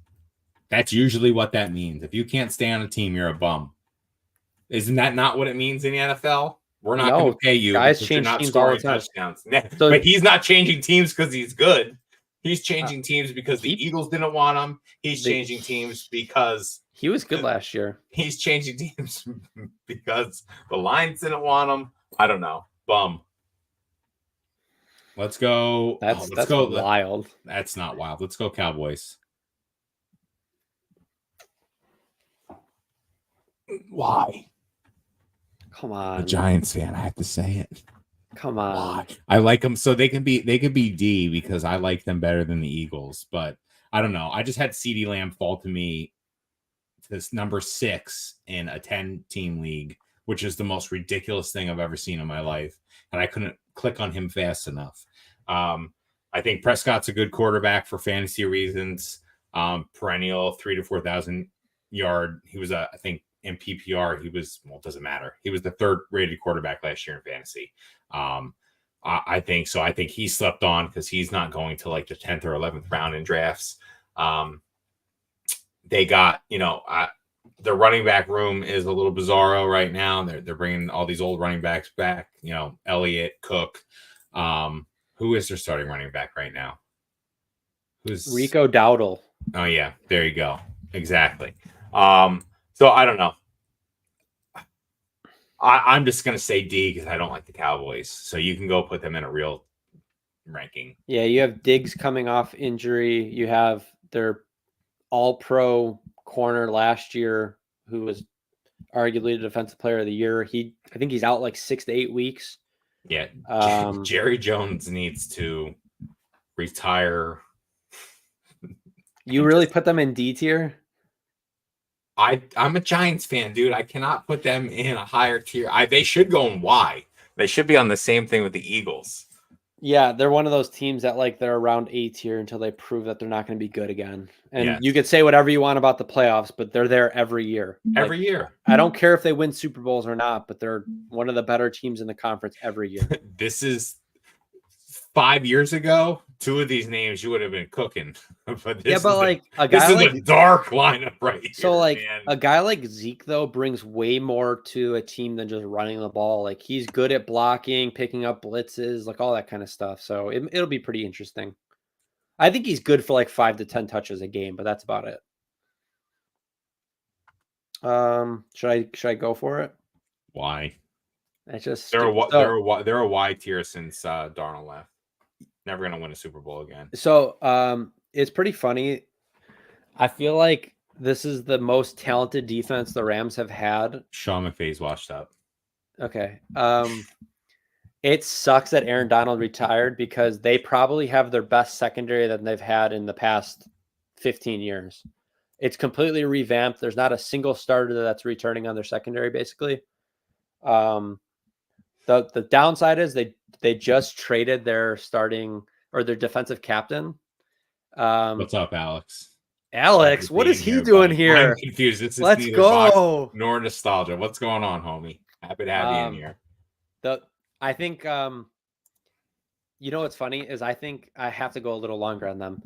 S3: That's usually what that means. If you can't stay on a team, you're a bum. Isn't that not what it means in the NFL? We're not going to pay you.
S2: Guys change teams all the time.
S3: Touchdowns. But he's not changing teams because he's good. He's changing teams because the Eagles didn't want him. He's changing teams because
S2: he was good last year.
S3: He's changing teams because the Lions didn't want him. I don't know. Bum. Let's go.
S2: That's wild.
S3: That's not wild. Let's go Cowboys. Why?
S2: Come on.
S3: I'm a Giants fan. I have to say it.
S2: Come on.
S3: Why? I like them, so they could be D because I like them better than the Eagles. But I don't know. I just had CeeDee Lamb fall to me to this number 6 in a 10-team league, which is the most ridiculous thing I've ever seen in my life. And I couldn't click on him fast enough. I think Prescott's a good quarterback for fantasy reasons. Perennial 3,000 to 4,000 yard. He was I think in PPR, it doesn't matter. He was the 3rd rated quarterback last year in fantasy. I think so. I think he slept on because he's not going to like the 10th or 11th round in drafts. They got, the running back room is a little bizarro right now. They're bringing all these old running backs back. Elliott, Cook. Who is their starting running back right now? Who's
S2: Rico Dowdle?
S3: Oh yeah, there you go. Exactly. So I don't know. I'm just gonna say D because I don't like the Cowboys. So you can go put them in a real ranking.
S2: Yeah, you have Diggs coming off injury. You have their all-pro corner last year, who was arguably the defensive player of the year. I think he's out like 6 to 8 weeks.
S3: Yeah, Jerry Jones needs to retire.
S2: You really put them in D tier?
S3: I'm a Giants fan, dude. I cannot put them in a higher tier. They should go in Y. They should be on the same thing with the Eagles.
S2: Yeah, they're one of those teams that they're around A tier until they prove that they're not going to be good again. And you could say whatever you want about the playoffs, but they're there every year.
S3: Every year.
S2: I don't care if they win Super Bowls or not, but they're one of the better teams in the conference every year.
S3: This is 5 years ago. 2 of these names you would have been cooking. But this is a dark lineup right here.
S2: So a guy like Zeke though brings way more to a team than just running the ball. Like he's good at blocking, picking up blitzes, like all that kind of stuff. So it'll be pretty interesting. I think he's good for like 5 to 10 touches a game, but that's about it. Should I go for it?
S3: Why?
S2: It's just
S3: they're a Y tier since Darnold left. Never gonna win a Super Bowl again.
S2: So it's pretty funny. I feel like this is the most talented defense the Rams have had.
S3: Sean McVay's washed up.
S2: Okay. It sucks that Aaron Donald retired because they probably have their best secondary that they've had in the past 15 years. It's completely revamped. There's not a single starter that's returning on their secondary, basically. The downside is they just traded their starting or their defensive captain.
S3: What's up, Alex?
S2: Alex, what is he doing here?
S3: I'm confused. This is
S2: Let's go.
S3: Box nor nostalgia. What's going on, homie? Happy to have you in here.
S2: I think what's funny is I think I have to go a little longer on them.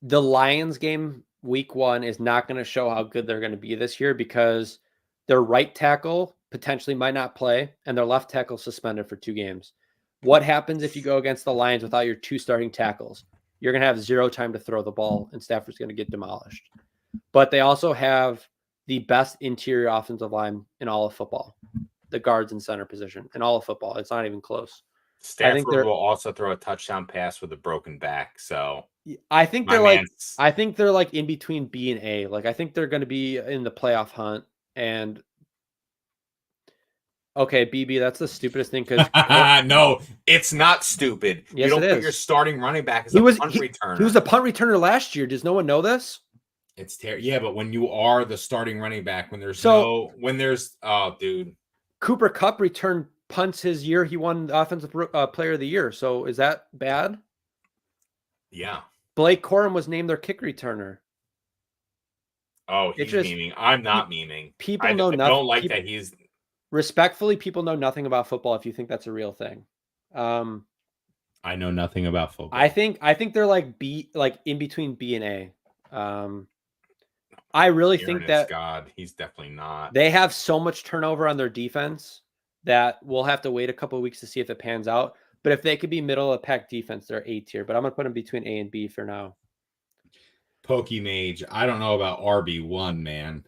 S2: The Lions game week 1 is not going to show how good they're going to be this year because their right tackle potentially might not play and their left tackle suspended for 2 games. What happens if you go against the Lions without your 2 starting tackles? You're going to have 0 time to throw the ball and Stafford's going to get demolished. But they also have the best interior offensive line in all of football, the guards and center position in all of football. It's not even close.
S3: Stafford will also throw a touchdown pass with a broken back. So
S2: I think they're like in between B and A. Like I think they're going to be in the playoff hunt. And okay, BB, that's the stupidest thing because
S3: no, it's not stupid.
S2: Yes,
S3: you don't put
S2: is.
S3: your starting running back as a punt returner.
S2: He was a punt returner last year. Does no one know this?
S3: It's terrible. Yeah, but when you are the starting running back, dude,
S2: Cooper Kupp returned punts his year. He won the offensive player of the year. So is that bad?
S3: Yeah.
S2: Blake Corum was named their kick returner.
S3: Oh, he's memeing. I'm not memeing.
S2: People know nothing. I don't
S3: like that he's...
S2: Respectfully, people know nothing about football if you think that's a real thing.
S3: I know nothing about football.
S2: I think they're like in between B and A. I really think that
S3: he's definitely not.
S2: They have so much turnover on their defense that we'll have to wait a couple of weeks to see if it pans out. But if they could be middle of the pack defense, they're A tier. But I'm going to put them between A and B for now.
S3: Pokemage, I don't know about RB1, man.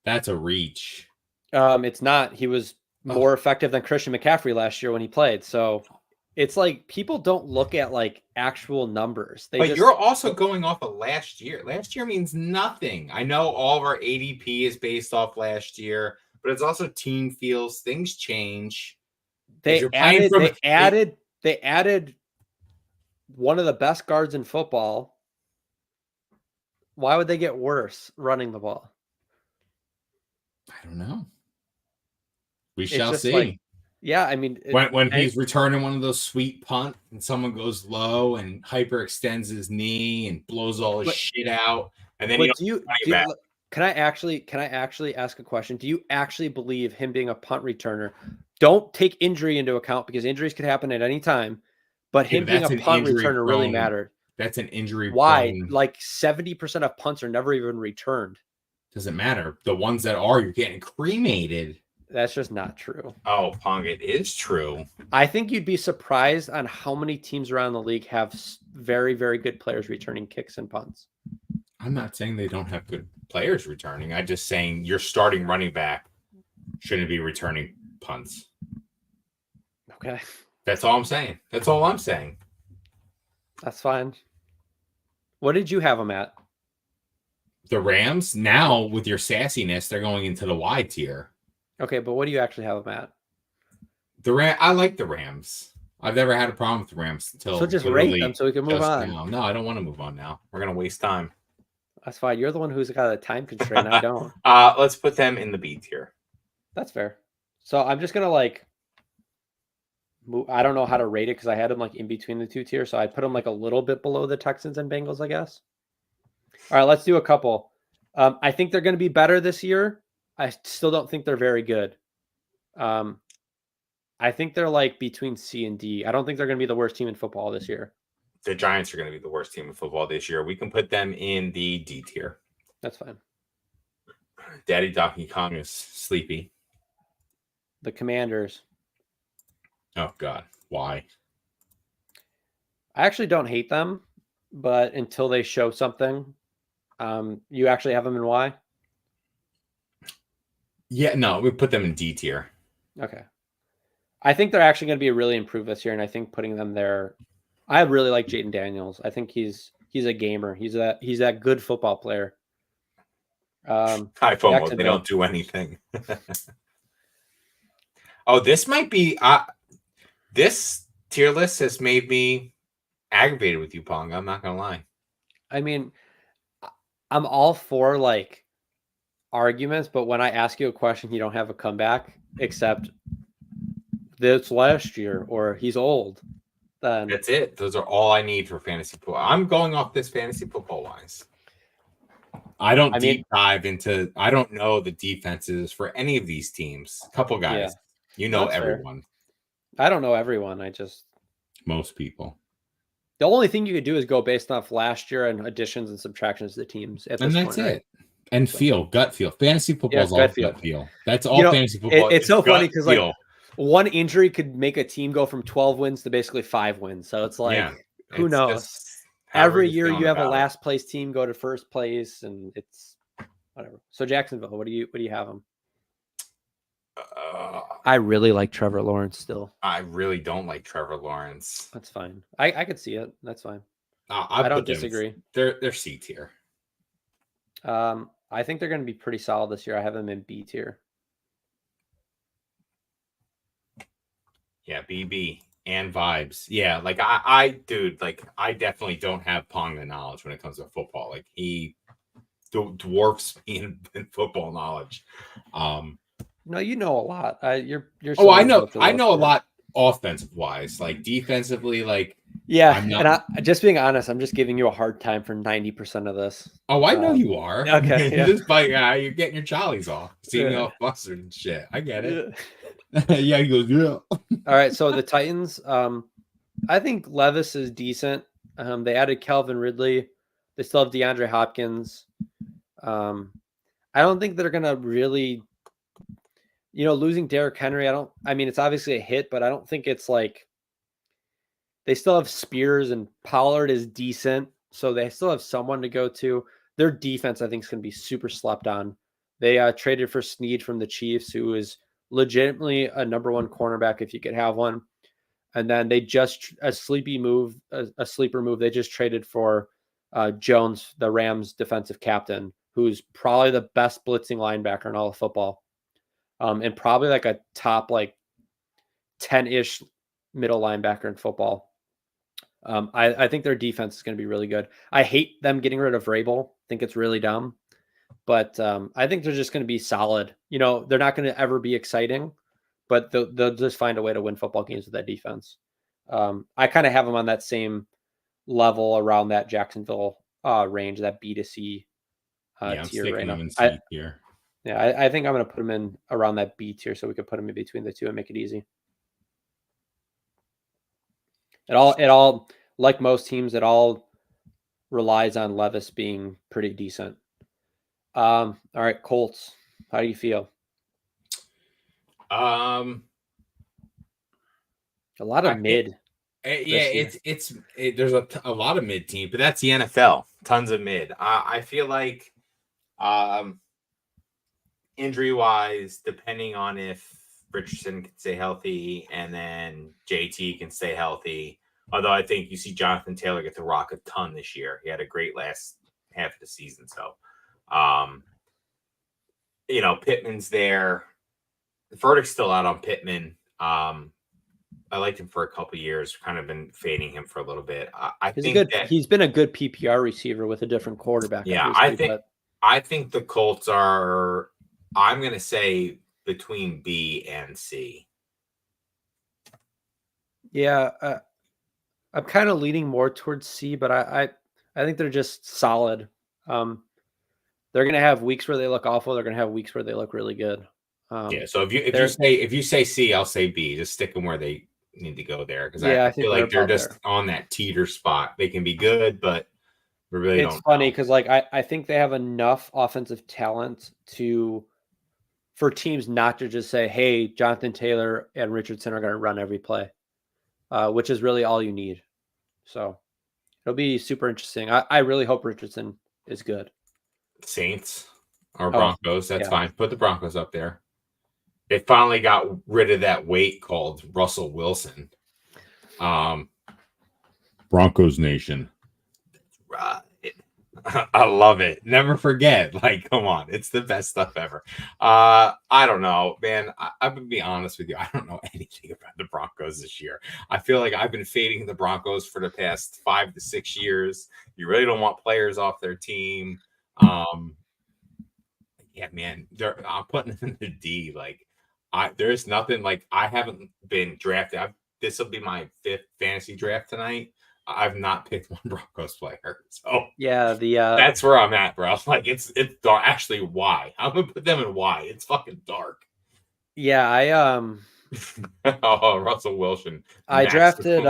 S3: That's a reach.
S2: It's not. He was more effective than Christian McCaffrey last year when he played. So it's like people don't look at like actual numbers.
S3: You're also going off of last year. Last year means nothing. I know all of our ADP is based off last year, but it's also team feels. Things change.
S2: They added one of the best guards in football. Why would they get worse running the ball?
S3: I don't know. We shall see.
S2: I mean,
S3: when he's returning one of those sweet punt and someone goes low and hyperextends his knee and blows all his shit out, and then
S2: can I actually ask a question? Do you actually believe him being a punt returner? Don't take injury into account because injuries could happen at any time, but him being a punt returner really mattered.
S3: That's an injury.
S2: Why?
S3: Prone.
S2: Like 70% of punts are never even returned.
S3: Doesn't matter. The ones that are, you're getting cremated.
S2: That's just not true.
S3: Oh, Pong, it is true.
S2: I think you'd be surprised on how many teams around the league have very, very good players returning kicks and punts.
S3: I'm not saying they don't have good players returning. I'm just saying your starting running back shouldn't be returning punts.
S2: Okay.
S3: That's all I'm saying. That's all I'm saying.
S2: That's fine. What did you have them at?
S3: The Rams, now with your sassiness, they're going into the Y tier.
S2: Okay, but what do you actually have them at?
S3: I like the Rams. I've never had a problem with the Rams until
S2: So just rate them so we can move on.
S3: Now. No, I don't want to move on now. We're gonna waste time.
S2: That's fine. You're the one who's got a time constraint. I don't.
S3: Let's put them in the B tier.
S2: That's fair. So I'm just gonna like move. I don't know how to rate it because I had them like in between the two tiers. So I put them like a little bit below the Texans and Bengals, I guess. All right, let's do a couple. I think they're going to be better this year. I still don't think they're very good. I think they're like between C and D. I don't think they're going to be the worst team in football this year.
S3: The Giants are going to be the worst team in football this year. We can put them in the D tier.
S2: That's fine.
S3: Daddy Donkey Kong is sleepy.
S2: The Commanders.
S3: Oh, God. Why?
S2: I actually don't hate them, but until they show something, you actually have them in Y?
S3: Yeah, no, we put them in D tier.
S2: Okay. I think they're actually going to be really improved this year, and I think putting them there, I really like Jaden Daniels. I think he's a gamer. He's that good football player.
S3: Hi, FOMO. They don't do anything. Oh, this might be this tier list has made me aggravated with you, Pong. I'm not gonna lie.
S2: I mean, I'm all for like arguments, but when I ask you a question, you don't have a comeback except this last year or he's old. Then
S3: that's it. Those are all I need for fantasy football. I'm going off this fantasy football wise. I don't dive into. I don't know the defenses for any of these teams. A couple guys, you know everyone.
S2: Fair. I don't know everyone.
S3: Most people.
S2: The only thing you could do is go based off last year and additions and subtractions to the teams.
S3: And that's it. Right? And gut feel. Fantasy football is all gut feel. That's all fantasy football.
S2: It's so funny because like one injury could make a team go from 12 wins to basically 5 wins. So it's like, who knows? Every year you have a last place team go to first place, and it's whatever. So Jacksonville, what do you have them? I really like Trevor Lawrence still.
S3: I really don't like Trevor Lawrence.
S2: That's fine. I could see it. That's fine.
S3: I
S2: don't disagree.
S3: They're C tier.
S2: I think they're going to be pretty solid this year. I have them in B tier.
S3: Yeah, BB and vibes. Yeah, like I definitely don't have Pong the knowledge when it comes to football. Like he dwarfs me in football knowledge.
S2: No, you know a lot. You're.
S3: I know a lot offensive wise. Like defensively, like
S2: and just being honest, I'm just giving you a hard time for 90% of this.
S3: Oh, I know you are.
S2: Okay,
S3: you're getting your jollies off, seeing off flustered and shit. I get it. Yeah, he goes, yeah.
S2: All right, so the Titans, I think Levis is decent. They added Calvin Ridley. They still have DeAndre Hopkins. I don't think they're gonna really, losing Derrick Henry. It's obviously a hit, but I don't think it's like they still have Spears and Pollard is decent, so they still have someone to go to. Their defense, I think, is gonna be super slept on. They traded for Snead from the Chiefs, who is legitimately a number one cornerback if you could have one. And then they just a sleeper move. They just traded for Jones, the Rams defensive captain, who's probably the best blitzing linebacker in all of football. And probably like a top 10-ish middle linebacker in football. I think their defense is going to be really good. I hate them getting rid of Vrabel. I think it's really dumb. But I think they're just going to be solid. They're not going to ever be exciting, but they'll just find a way to win football games with that defense. I kind of have them on that same level around that Jacksonville range, that B to C tier right now. I think I'm going to put them in around that B tier so we could put them in between the two and make it easy. It all like most teams, it all relies on Levis being pretty decent. All right, Colts. How do you feel?
S3: Um,
S2: A lot of mid.
S3: There's a lot of mid team, but that's the NFL. Tons of mid. I feel like, injury wise, depending on if Richardson can stay healthy and then JT can stay healthy. Although I think you see Jonathan Taylor get to rock a ton this year. He had a great last half of the season. So, Pittman's there. The verdict's still out on Pittman. I liked him for a couple of years. Kind of been fading him for a little bit.
S2: He's been a good PPR receiver with a different quarterback.
S3: Yeah, I think the Colts are. I'm going to say between B and C.
S2: Yeah, I'm kind of leaning more towards C, but I think they're just solid. They're going to have weeks where they look awful. They're going to have weeks where they look really good.
S3: So if you say C, I'll say B. Just stick them where they need to go there, because I feel like they're just on that teeter spot. They can be good, but we really don't.
S2: It's funny because I think they have enough offensive talent for teams not to just say, "Hey, Jonathan Taylor and Richardson are going to run every play," which is really all you need. So it'll be super interesting. I really hope Richardson is good.
S3: Saints or Broncos, that's fine. Put the Broncos up there. They finally got rid of that weight called Russell Wilson. Broncos Nation. Right. I love it. Never forget. Like, come on. It's the best stuff ever. I don't know, man. I'm going to be honest with you. I don't know anything about the Broncos this year. I feel like I've been fading the Broncos for the past 5 to 6 years. You really don't want players off their team. Yeah, man. I'm putting them in the D. Like, there's nothing, like, I haven't been drafted. This will be my 5th fantasy draft tonight. I've not picked one Broncos player. So
S2: yeah,
S3: that's where I'm at, bro. Like, it's dark. Actually, why? I'm gonna put them in Y. It's fucking dark.
S2: Yeah,
S3: Russell Wilson.
S2: I drafted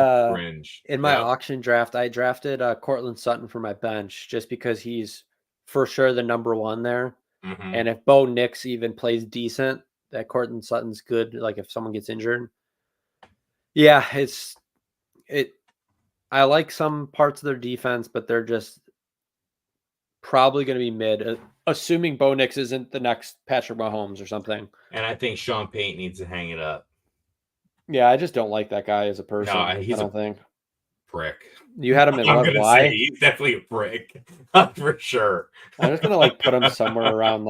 S2: in my auction draft. I drafted Cortland Sutton for my bench just because he's for sure the number 1 there.
S3: Mm-hmm.
S2: And if Bo Nix even plays decent, that Cortland Sutton's good. Like if someone gets injured, yeah, I like some parts of their defense, but they're just probably going to be mid, assuming Bo Nix isn't the next Patrick Mahomes or something.
S3: And I think Sean Payton needs to hang it up.
S2: Yeah, I just don't like that guy as a person.
S3: No,
S2: he's a
S3: prick.
S2: You had him in what? Why?
S3: He's definitely a prick, for sure.
S2: I'm just gonna put him somewhere around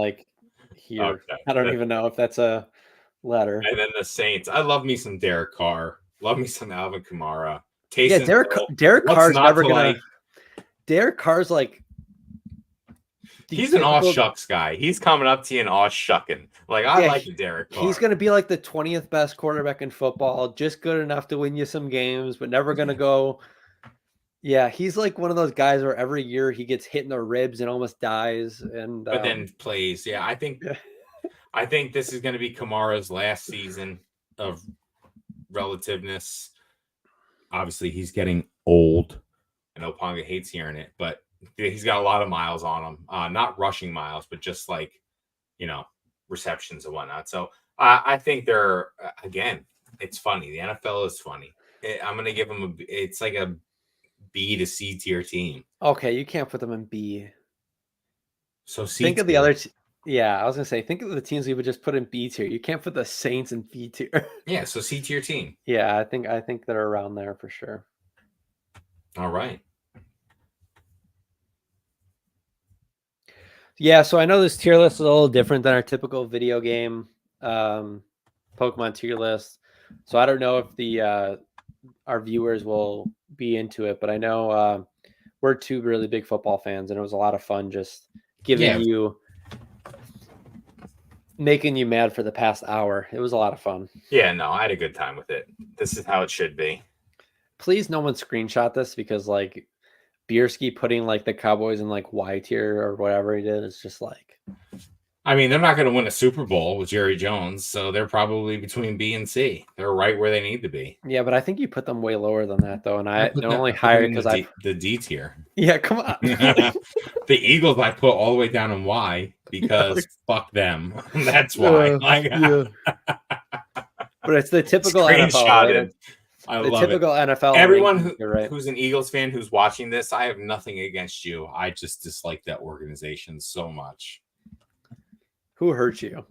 S2: here. Okay. I don't even know if that's a letter.
S3: And then the Saints. I love me some Derek Carr. Love me some Alvin Kamara.
S2: Yeah, Derek Carr's never gonna. Derek Carr's
S3: he's an aw shucks guy. He's coming up to you and aw shucking. Like, I like Derek Carr.
S2: He's gonna be like the 20th best quarterback in football, just good enough to win you some games, but never gonna go. Yeah, he's like one of those guys where every year he gets hit in the ribs and almost dies, but
S3: then plays. Yeah, I think this is gonna be Kamara's last season of relativeness. Obviously, he's getting old. I know Ponga hates hearing it, but he's got a lot of miles on him. Not rushing miles, but just receptions and whatnot. So I think they're, again, it's funny. The NFL is funny. I'm going to give them it's like a B to C tier team.
S2: Okay, you can't put them in B.
S3: So C
S2: think tier. Of the other yeah, I was gonna say, think of the teams we would just put in B tier. You can't put the Saints in B tier.
S3: Yeah, so C tier team.
S2: Yeah, I think they're around there for sure.
S3: All right.
S2: Yeah, so I know this tier list is a little different than our typical video game Pokemon tier list. So I don't know if our viewers will be into it, but I know we're 2 really big football fans, and it was a lot of fun just making you mad for the past hour. It was a lot of fun.
S3: Yeah, no, I had a good time with it. This is how it should be.
S2: Please, no one screenshot this, because Bierski putting the Cowboys in Y tier or whatever he did is just
S3: I mean, they're not going to win a Super Bowl with Jerry Jones, so they're probably between B and C. They're right where they need to be.
S2: Yeah, but I think you put them way lower than that, though, and I only
S3: put
S2: higher
S3: them in
S2: because
S3: the D tier.
S2: Yeah, come on.
S3: The Eagles I put all the way down in Y because fuck them. That's why.
S2: But it's the typical NFL. Right?
S3: I
S2: the
S3: love
S2: typical
S3: it.
S2: NFL.
S3: Everyone
S2: right.
S3: who's an Eagles fan who's watching this, I have nothing against you. I just dislike that organization so much.
S2: Who hurt you?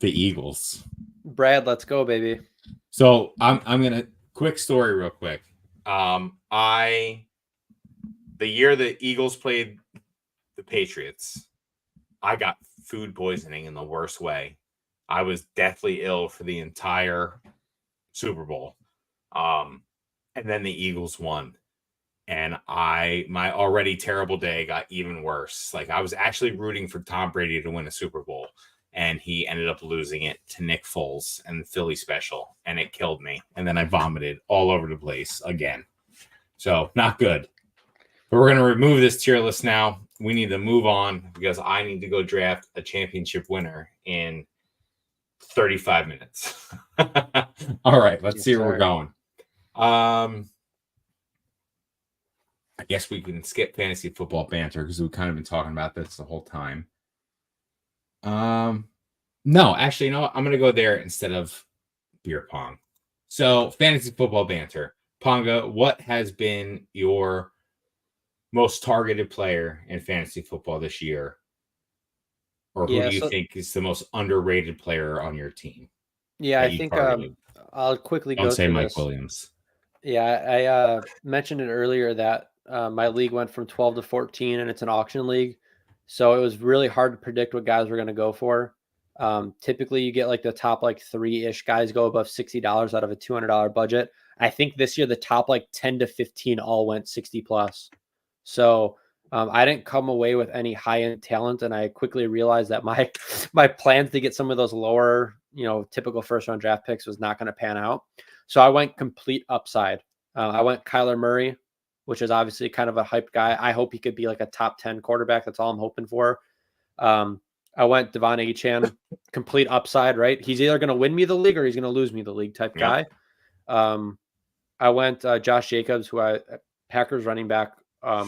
S3: The Eagles.
S2: Brad, let's go, baby.
S3: So I'm gonna quick story real quick. The year the Eagles played the Patriots, I got food poisoning in the worst way. I was deathly ill for the entire Super Bowl. And then the Eagles won. And my already terrible day got even worse. Like, I was actually rooting for Tom Brady to win a Super Bowl, and he ended up losing it to Nick Foles and the Philly special, and it killed me. And then I vomited all over the place again. So not good. But we're going to remove this tier list now. We need to move on because I need to go draft a championship winner in 35 minutes. All right, let's see where we're going. I guess we can skip fantasy football banter because we've kind of been talking about this the whole time. No, actually, you know what? I'm going to go there instead of beer pong. So, fantasy football banter. Ponga, what has been your most targeted player in fantasy football this year? Or who do you think is the most underrated player on your team?
S2: Yeah, I think I'll quickly go.
S3: Don't say Mike Williams.
S2: Yeah, I mentioned it earlier that my league went from 12 to 14, and it's an auction league. So it was really hard to predict what guys were going to go for. Typically, you get like the top like 3-ish guys go above $60 out of a $200 budget. I think this year the top like 10 to 15 all went 60 plus. So I didn't come away with any high-end talent, and I quickly realized that my plans to get some of those lower, typical first-round draft picks was not going to pan out. So I went complete upside. I went Kyler Murray, which is obviously kind of a hyped guy. I hope he could be like a top 10 quarterback. That's all I'm hoping for. I went Devon Achane, complete upside, right? He's either going to win me the league or he's going to lose me the league type guy. I went Josh Jacobs, Packers running back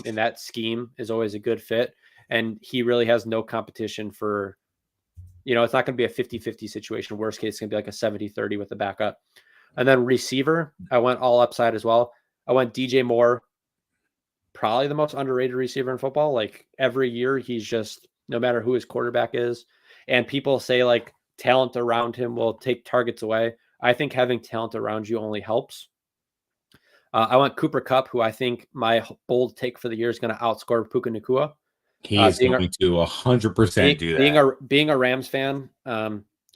S2: in that scheme is always a good fit. And he really has no competition for, it's not going to be a 50-50 situation. Worst case, it's going to be like a 70-30 with the backup. And then receiver, I went all upside as well. I went DJ Moore, probably the most underrated receiver in football. Like every year, he's just, no matter who his quarterback is. And people say like talent around him will take targets away. I think having talent around you only helps. I went Cooper Kupp, who I think my bold take for the year is going to outscore Puka Nacua.
S3: He's going to 100% do that.
S2: Being a Rams fan,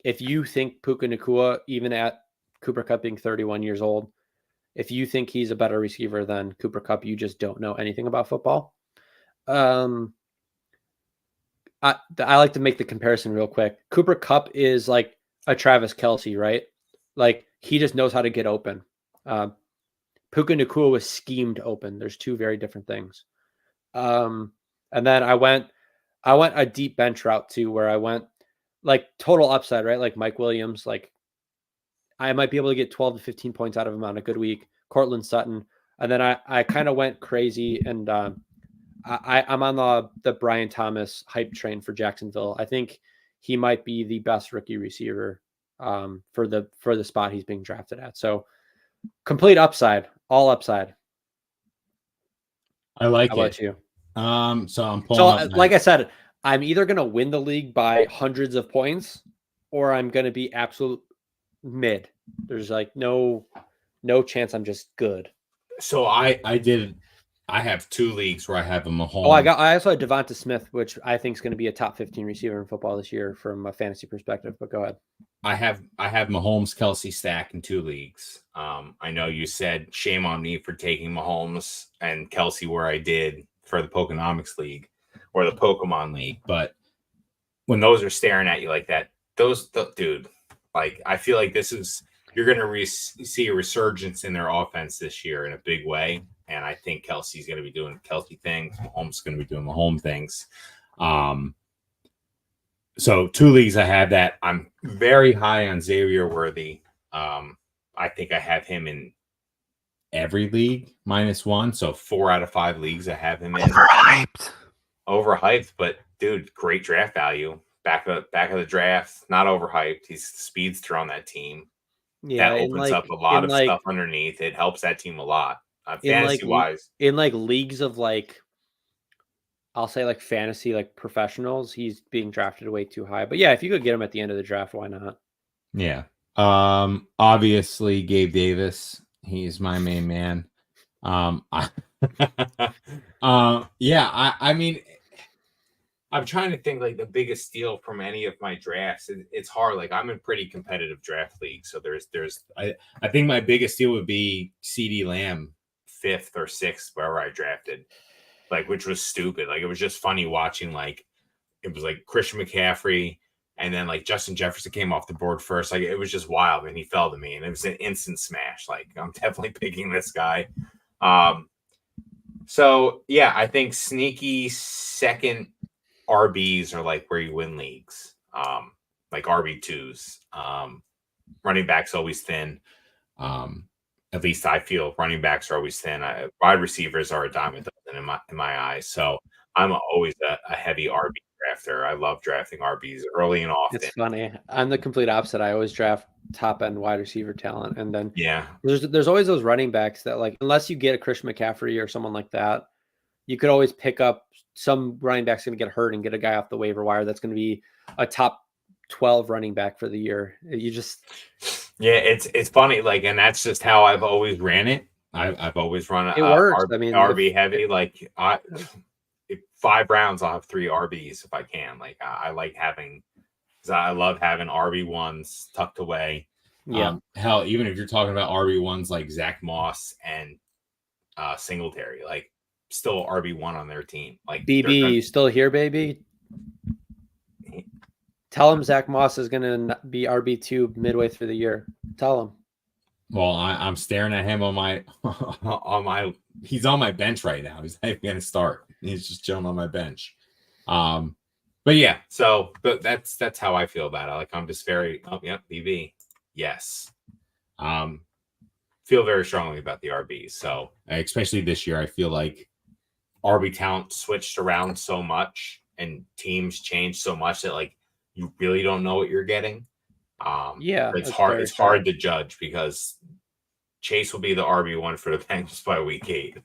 S2: if you think Puka Nacua, even at Cooper Kupp being 31 years old, if you think he's a better receiver than Cooper Kupp, you just don't know anything about football. I like to make the comparison real quick. Cooper Kupp is like a Travis Kelce, right? Like he just knows how to get open. Puka Nacua was schemed open. There's two very different things. And then I went a deep bench route too, where I went like total upside, right? Like Mike Williams, like I might be able to get 12 to 15 points out of him on a good week. Cortland Sutton. And then I kind of went crazy and I'm on the Brian Thomas hype train for Jacksonville. I think he might be the best rookie receiver for the spot he's being drafted at. So complete upside, all upside.
S3: I like
S2: it. How about you?
S3: So I'm pulling up
S2: like I said, I'm either going to win the league by hundreds of points or I'm going to be absolute mid. There's like no chance I'm just good.
S3: So I have two leagues where I have a Mahomes.
S2: Oh, I also had Devonta Smith, which I think is going to be a top 15 receiver in football this year from a fantasy perspective. But go ahead.
S3: I have Mahomes Kelce stack in two leagues. I know you said shame on me for taking Mahomes and Kelce where I did for the Pokenomics League or the Pokemon League, but when those are staring at you like that, dude, like I feel like you're going to see a resurgence in their offense this year in a big way. And I think Kelce's going to be doing Kelce things. Mahomes is going to be doing Mahomes things. So 2 leagues I have that. I'm very high on Xavier Worthy. I think I have him in every league -1. So 4 out of 5 leagues I have him in. Overhyped, but dude, great draft value. Back of the draft, not overhyped. He's the speedster on that team.
S2: Yeah,
S3: that opens up a lot of stuff underneath. It helps that team a lot. Fantasy wise.
S2: In like leagues of like, I'll say like fantasy, like professionals, he's being drafted way too high. But yeah, if you could get him at the end of the draft, why not?
S3: Yeah. Obviously Gabe Davis. He's my main man. Yeah, I mean, I'm trying to think like the biggest steal from any of my drafts. It's hard. Like I'm in pretty competitive draft leagues, so I think my biggest steal would be CeeDee Lamb, 5th or 6th, wherever I drafted, like, which was stupid. Like it was just funny watching. Like it was like Christian McCaffrey, and then like Justin Jefferson came off the board first. Like it was just wild, and he fell to me, and it was an instant smash. Like I'm definitely picking this guy. So yeah, I think sneaky second RBs are like where you win leagues, like RB2s. Running backs always thin. At least I feel running backs are always thin. Wide receivers are a dime a dozen in my eyes. So I'm always a heavy RB drafter. I love drafting RBs early and often.
S2: It's funny. I'm the complete opposite. I always draft top end wide receiver talent, and then there's always those running backs that, like, unless you get a Christian McCaffrey or someone like that, you could always pick up some running back's going to get hurt and get a guy off the waiver wire that's going to be a top 12 running back for the year. You just
S3: it's funny, like, and that's just how I've always ran it. I've always run
S2: it works. I mean,
S3: RB heavy. Like 5 rounds, I'll have 3 RBs if I can. Like I like having, I love having RB1s tucked away.
S2: Yeah.
S3: Hell, even if you're talking about RB1s like Zach Moss and Singletary, like still RB1 on their team. Like
S2: BB, you still here, baby? Tell him Zach Moss is going to be RB2 midway through the year. Tell him.
S3: Well, I'm staring at him on my he's on my bench right now. He's not even going to start. He's just chilling on my bench. But yeah, so that's how I feel about it. Like I'm just very BB. Yes. Feel very strongly about the RBs. So especially this year, I feel like RB talent switched around so much and teams changed so much that like you really don't know what you're getting. It's hard. It's hard to judge because Chase will be the RB1 for the Bengals by week 8.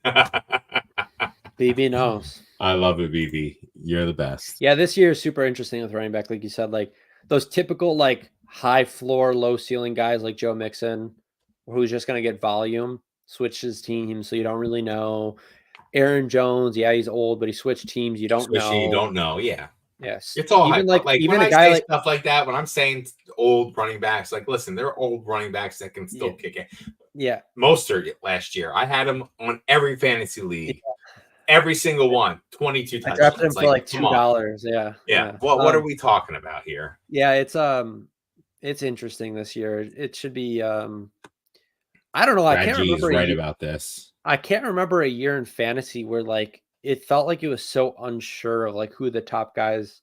S2: BB knows.
S3: I love it, BB. You're the best.
S2: Yeah, this year is super interesting with running back, like you said, like those typical like high floor, low ceiling guys like Joe Mixon, who's just going to get volume, switch his team, so you don't really know. Aaron Jones, yeah, he's old, but he switched teams. You don't know.
S3: You don't know, yeah.
S2: Yes,
S3: it's all even like even when a guy like stuff like that. When I'm saying old running backs, like listen, they're old running backs that can still kick it.
S2: Yeah,
S3: Mostert last year, I had him on every fantasy league, every single one, 22 touchdowns.
S2: I drafted him for like $2. Yeah.
S3: Well, what are we talking about here?
S2: Yeah, it's interesting this year. It should be. I don't know. I can't remember
S3: right about this.
S2: I can't remember a year in fantasy where like it felt like it was so unsure of like who the top guys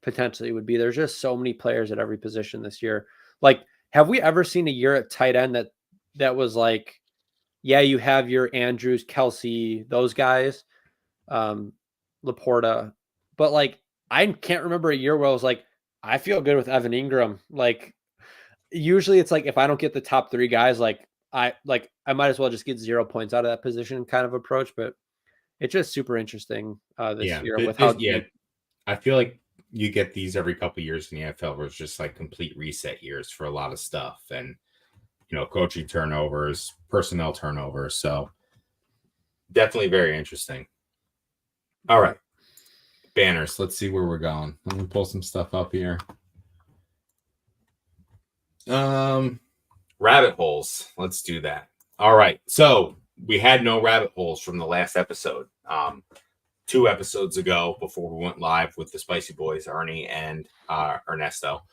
S2: potentially would be. There's just so many players at every position this year. Like, have we ever seen a year at tight end that was like, yeah, you have your Andrews, Kelsey, those guys, Laporta, but like I can't remember a year where I was like, I feel good with Evan Ingram. Like usually it's like if I don't get the top 3 guys, like I might as well just get 0 points out of that position kind of approach, but it's just super interesting this year with how
S3: I feel like you get these every couple of years in the NFL where it's just like complete reset years for a lot of stuff and coaching turnovers, personnel turnovers. So definitely very interesting. All right. Banners. Let's see where we're going. Let me pull some stuff up here. Rabbit holes. Let's do that. All right. So we had no rabbit holes from the last episode. 2 episodes ago, before we went live with the Spicy Boys, Ernie and Ernesto,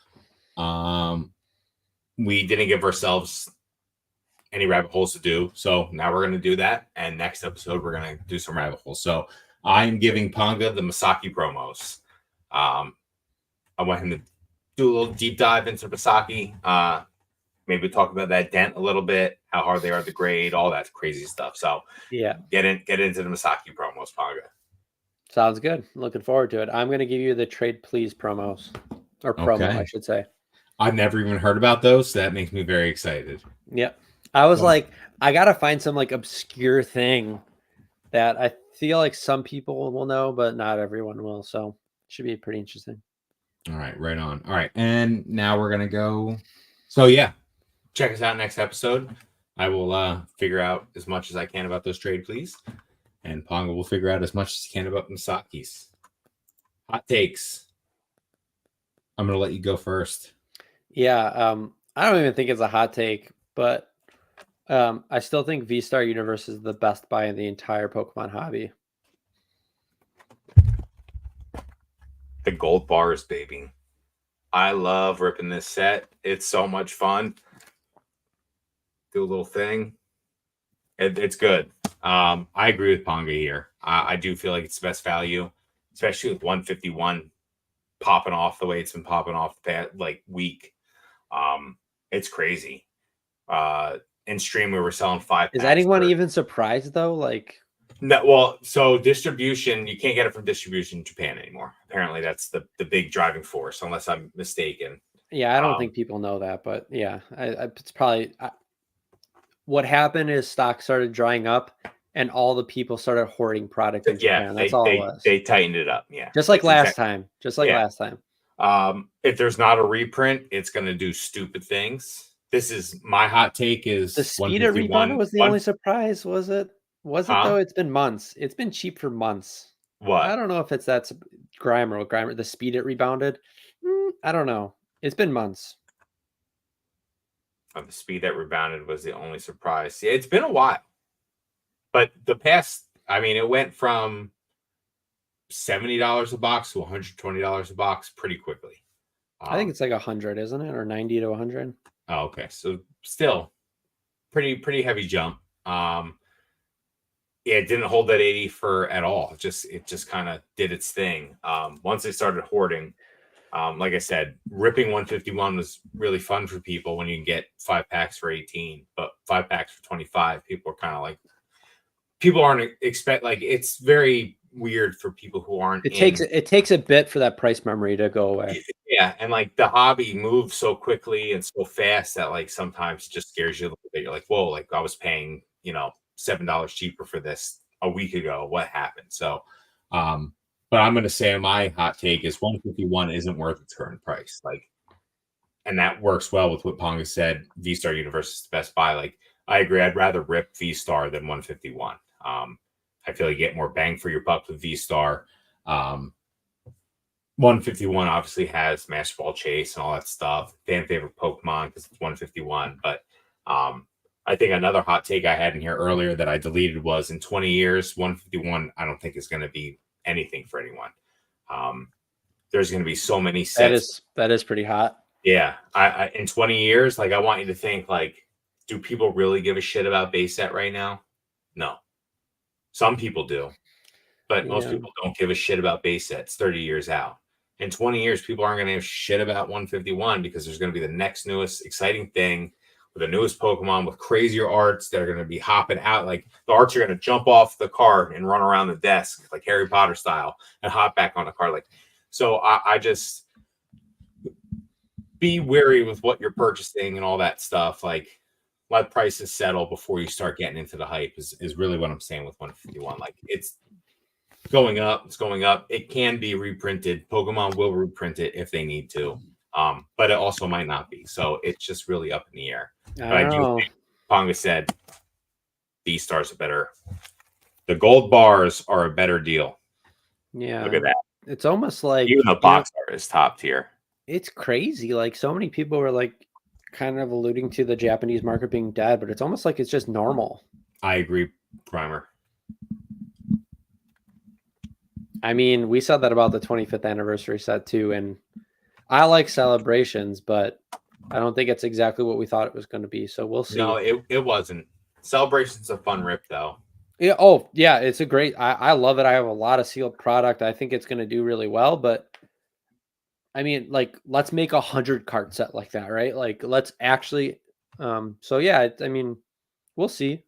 S3: we didn't give ourselves any rabbit holes to do. So now we're going to do that. And next episode, we're going to do some rabbit holes. So I'm giving Ponga the Masaki promos. I want him to do a little deep dive into Misaki. Maybe talk about that dent a little bit, how hard they are to grade, all that crazy stuff. So
S2: yeah,
S3: get into the Misaki promos, Ponga.
S2: sounds good. Looking forward to it. I'm going to give you the trade please promos, or promo, I should say.
S3: I've never even heard about those, so that makes me very excited.
S2: Yep. I was like, I got to find some like obscure thing that I feel like some people will know, but not everyone will. So it should be pretty interesting.
S3: All right, right on. All right, and now we're gonna go. So yeah, check us out next episode. I will figure out as much as I can about those trade please, and Ponga will figure out as much as he can about Misaki's. Hot takes. I'm gonna let you go first.
S2: Yeah, I don't even think it's a hot take, but I still think V-Star Universe is the best buy in the entire Pokemon hobby.
S3: The gold bars, baby. I love ripping this set. It's so much fun. Do a little thing. It's good. I agree with Ponga here. I do feel like it's the best value, especially with 151 popping off the way it's been popping off that like week. It's crazy. In stream we were selling 5
S2: Is anyone even surprised though? Like,
S3: no, well, so distribution, you can't get it from distribution in Japan anymore. Apparently that's the big driving force, unless I'm mistaken.
S2: yeah, I don't think people know that, but yeah, it's probably what happened is stock started drying up and all the people started hoarding product in Japan. That's all it was.
S3: They tightened it up. Yeah.
S2: Just like last time. Last time.
S3: If there's not a reprint, it's going to do stupid things. This is my hot take is
S2: the speed it rebounded was the only surprise, was it? Was it though? It's been months. It's been cheap for months.
S3: What?
S2: I don't know if it's that's Grimer, the speed it rebounded. I don't know. It's been months.
S3: The speed that rebounded was the only surprise. Yeah, it's been a while. But the past, I mean, it went from $70 a box to $120 a box pretty quickly.
S2: I think it's like 100, isn't it? Or 90 to 100.
S3: Oh, okay. So still pretty heavy jump. Yeah, it didn't hold that 80 for at all. It just kind of did its thing. Once they started hoarding, like I said, ripping 151 was really fun for people when you can get 5 packs for 18, but 5 packs for 25, people are kind of like, people aren't it's very weird for people who aren't.
S2: It takes a bit for that price memory to go away.
S3: Yeah, and like the hobby moves so quickly and so fast that like sometimes it just scares you a little bit. You're like, whoa, like I was paying, $7 cheaper for this a week ago. What happened? So, but I'm going to say my hot take is 151 isn't worth its current price. Like, and that works well with what Ponga said. V-Star Universe is the best buy. Like, I agree. I'd rather rip V-Star than 151. I feel you get more bang for your buck with V-Star. 151 obviously has Master Ball Chase and all that stuff. Fan favorite Pokemon because it's 151. But I think another hot take I had in here earlier that I deleted was in 20 years, 151, I don't think is going to be anything for anyone. There's going to be so many sets.
S2: That is pretty hot.
S3: Yeah. I in 20 years, like I want you to think like, do people really give a shit about base set right now? No. Some people do, but most people don't give a shit about base sets 30 years out. In 20 years, people aren't going to have shit about 151 because there's going to be the next newest exciting thing with the newest Pokemon with crazier arts that are going to be hopping out. Like the arts are going to jump off the card and run around the desk like Harry Potter style and hop back on the card. Like, so I just be wary with what you're purchasing and all that stuff. Like, let prices settle before you start getting into the hype is really what I'm saying with 151. Like it's going up. It's going up. It can be reprinted. Pokemon will reprint it if they need to. But it also might not be. So it's just really up in the air. But I do think Ponga said V-Stars are better. The gold bars are a better deal.
S2: Yeah.
S3: Look at that.
S2: It's almost like
S3: even the box art is top tier.
S2: It's crazy. Like so many people were like kind of alluding to the Japanese market being dead, but it's almost like it's just normal.
S3: I agree, Primer.
S2: I mean, we said that about the 25th anniversary set too, and I like celebrations, but I don't think it's exactly what we thought it was going to be. So we'll see.
S3: No, it wasn't. Celebration's a fun rip though.
S2: Yeah. Oh, yeah. It's a great. I love it. I have a lot of sealed product. I think it's going to do really well, but I mean, like, let's make 100 cart set like that, right? Like, let's actually. So yeah, I mean, we'll see.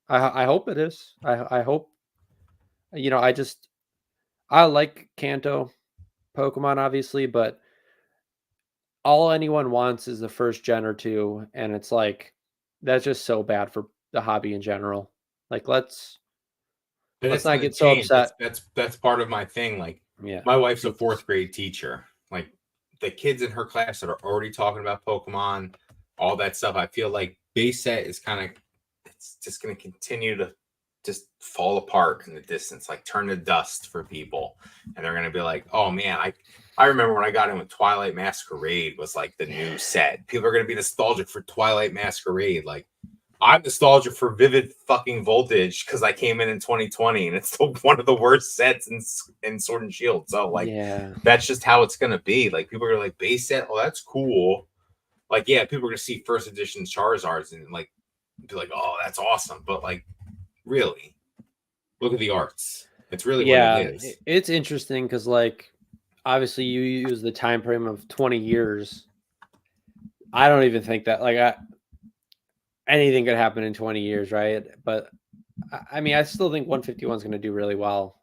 S2: I hope it is. I hope. I like Kanto Pokemon, obviously, but all anyone wants is the first gen or two, and it's like that's just so bad for the hobby in general. Like, let's not get so upset.
S3: That's part of my thing. Like,
S2: Yeah,
S3: my wife's a 4th grade teacher. Like, the kids in her class that are already talking about Pokemon, all that stuff. I feel like base set is it's just going to continue to just fall apart in the distance, like turn to dust for people, and they're going to be like, "Oh man, I remember when I got in with Twilight Masquerade was like the new set. People are going to be nostalgic for Twilight Masquerade. Like, I'm nostalgic for Vivid fucking Voltage because I came in 2020 and it's still one of the worst sets in Sword and Shield. So like, that's just how it's going to be. Like, people are like, base set, oh, that's cool. Like, yeah, people are going to see first edition Charizards and like be like, oh, that's awesome. But like, really, look at the arts. It's really what it is.
S2: It's interesting because like, obviously you use the time frame of 20 years. I don't even think that like anything could happen in 20 years, right? But I mean, I still think 151 is going to do really well.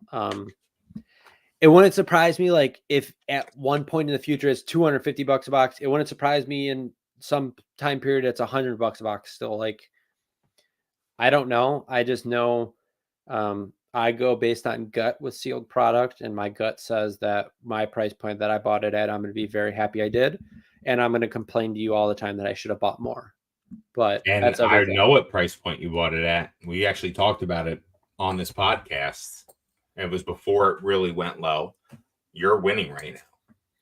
S2: It wouldn't surprise me, like, if at one point in the future it's $250 a box. It wouldn't surprise me in some time period it's $100 a box still. Like, I don't know. I just know I go based on gut with sealed product, and my gut says that my price point that I bought it at, I'm going to be very happy I did, and I'm going to complain to you all the time that I should have bought more. But
S3: that's everything. I know what price point you bought it at. We actually talked about it on this podcast. It was before it really went low. You're winning right now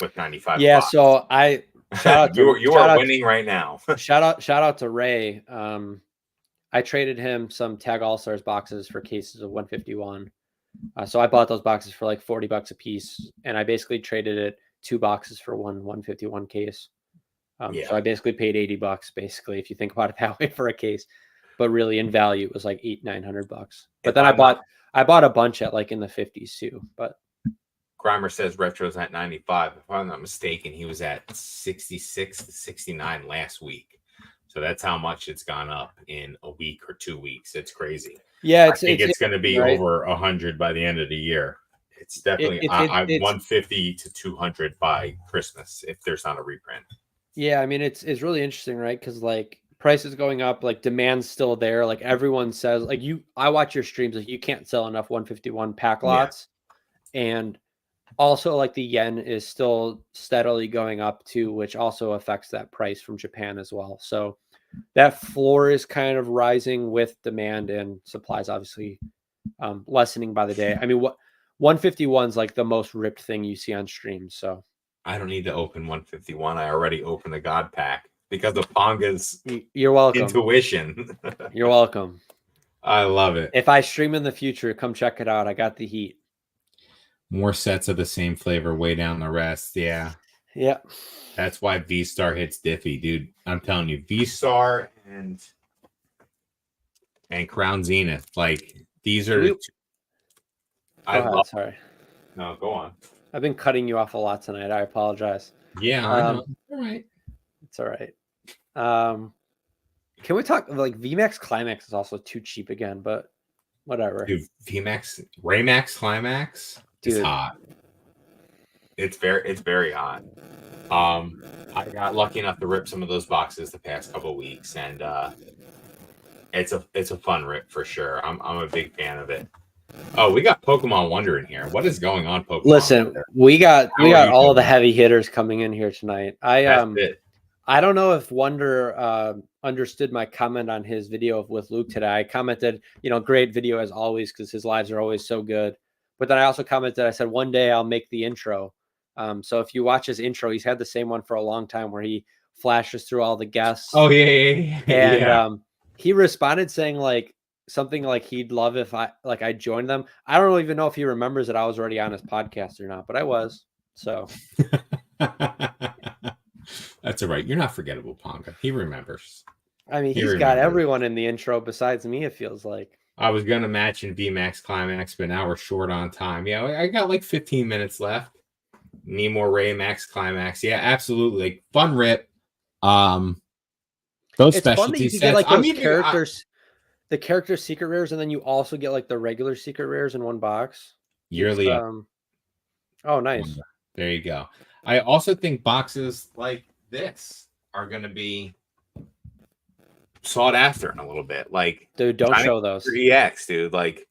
S3: with 95.
S2: Yeah, bucks. So I shout out to
S3: you are winning right now.
S2: shout out to Ray. I traded him some Tag All-Stars boxes for cases of 151. So I bought those boxes for like $40 a piece, and I basically traded it 2 boxes for 151 case. So I basically paid $80 basically, if you think about it that way, for a case. But really in value it was like $900. But then I bought a bunch at like in the 50s too. But
S3: Grimer says Retro's at 95. If I'm not mistaken, he was at 66 to 69 last week. So that's how much it's gone up in a week or 2 weeks. It's crazy.
S2: Yeah,
S3: I think it's going to be over 100 by the end of the year. It's definitely 150 to 200 by Christmas if there's not a reprint.
S2: Yeah, I mean it's really interesting, right? Because like prices going up, like demand's still there. Like everyone says, like I watch your streams, like you can't sell enough 151 pack lots, and also like the yen is still steadily going up too, which also affects that price from Japan as well. So that floor is kind of rising with demand, and supplies obviously lessening by the day. I mean, what 151 is like the most ripped thing you see on stream. So
S3: I don't need to open 151. I already opened a God pack because of Ponga's
S2: You're welcome.
S3: Intuition.
S2: You're welcome.
S3: I love it.
S2: If I stream in the future, come check it out. I got the heat.
S3: More sets of the same flavor way down the rest. Yeah.
S2: Yeah.
S3: That's why V-Star hits Diffie, dude. I'm telling you, V-Star and Crown Zenith. Like, these are the two.
S2: Sorry.
S3: No, go on.
S2: I've been cutting you off a lot tonight. I apologize.
S3: Yeah, I know. All right.
S2: It's all right. Can we talk like VMAX Climax is also too cheap again, but whatever.
S3: Dude, Raymax Climax is hot. It's very hot. I got lucky enough to rip some of those boxes the past couple of weeks, and it's a fun rip for sure. I'm a big fan of it. Oh, we got Pokemon Wonder in here. What is going on, Pokemon?
S2: Listen, Wonder? we got all of the heavy hitters coming in here tonight. I don't know if Wonder understood my comment on his video with Luke today. I commented, great video as always, because his lives are always so good. But then I also commented, I said, one day I'll make the intro. So if you watch his intro, he's had the same one for a long time where he flashes through all the guests.
S3: Oh, yeah.
S2: And he responded saying like something like he'd love if I joined them. I don't even know if he remembers that I was already on his podcast or not, but I was. So
S3: that's all right. You're not forgettable, Ponga. He remembers.
S2: I mean, he's got everyone in the intro besides me, it feels like.
S3: I was going to match in VMAX Climax, but now we're short on time. Yeah, I got like 15 minutes left. Nemore Ray Max Climax. Yeah, absolutely. Like fun rip. Those
S2: It's fun that
S3: specialty
S2: you can
S3: sets.
S2: get like
S3: I'm
S2: those
S3: even
S2: characters, the character secret rares, and then you also get like the regular secret rares in one box.
S3: yearly.
S2: Oh, nice.
S3: There you go. I also think boxes like this are going to be sought after in a little bit. Like,
S2: Dude, don't show those.
S3: 3X, dude. Like,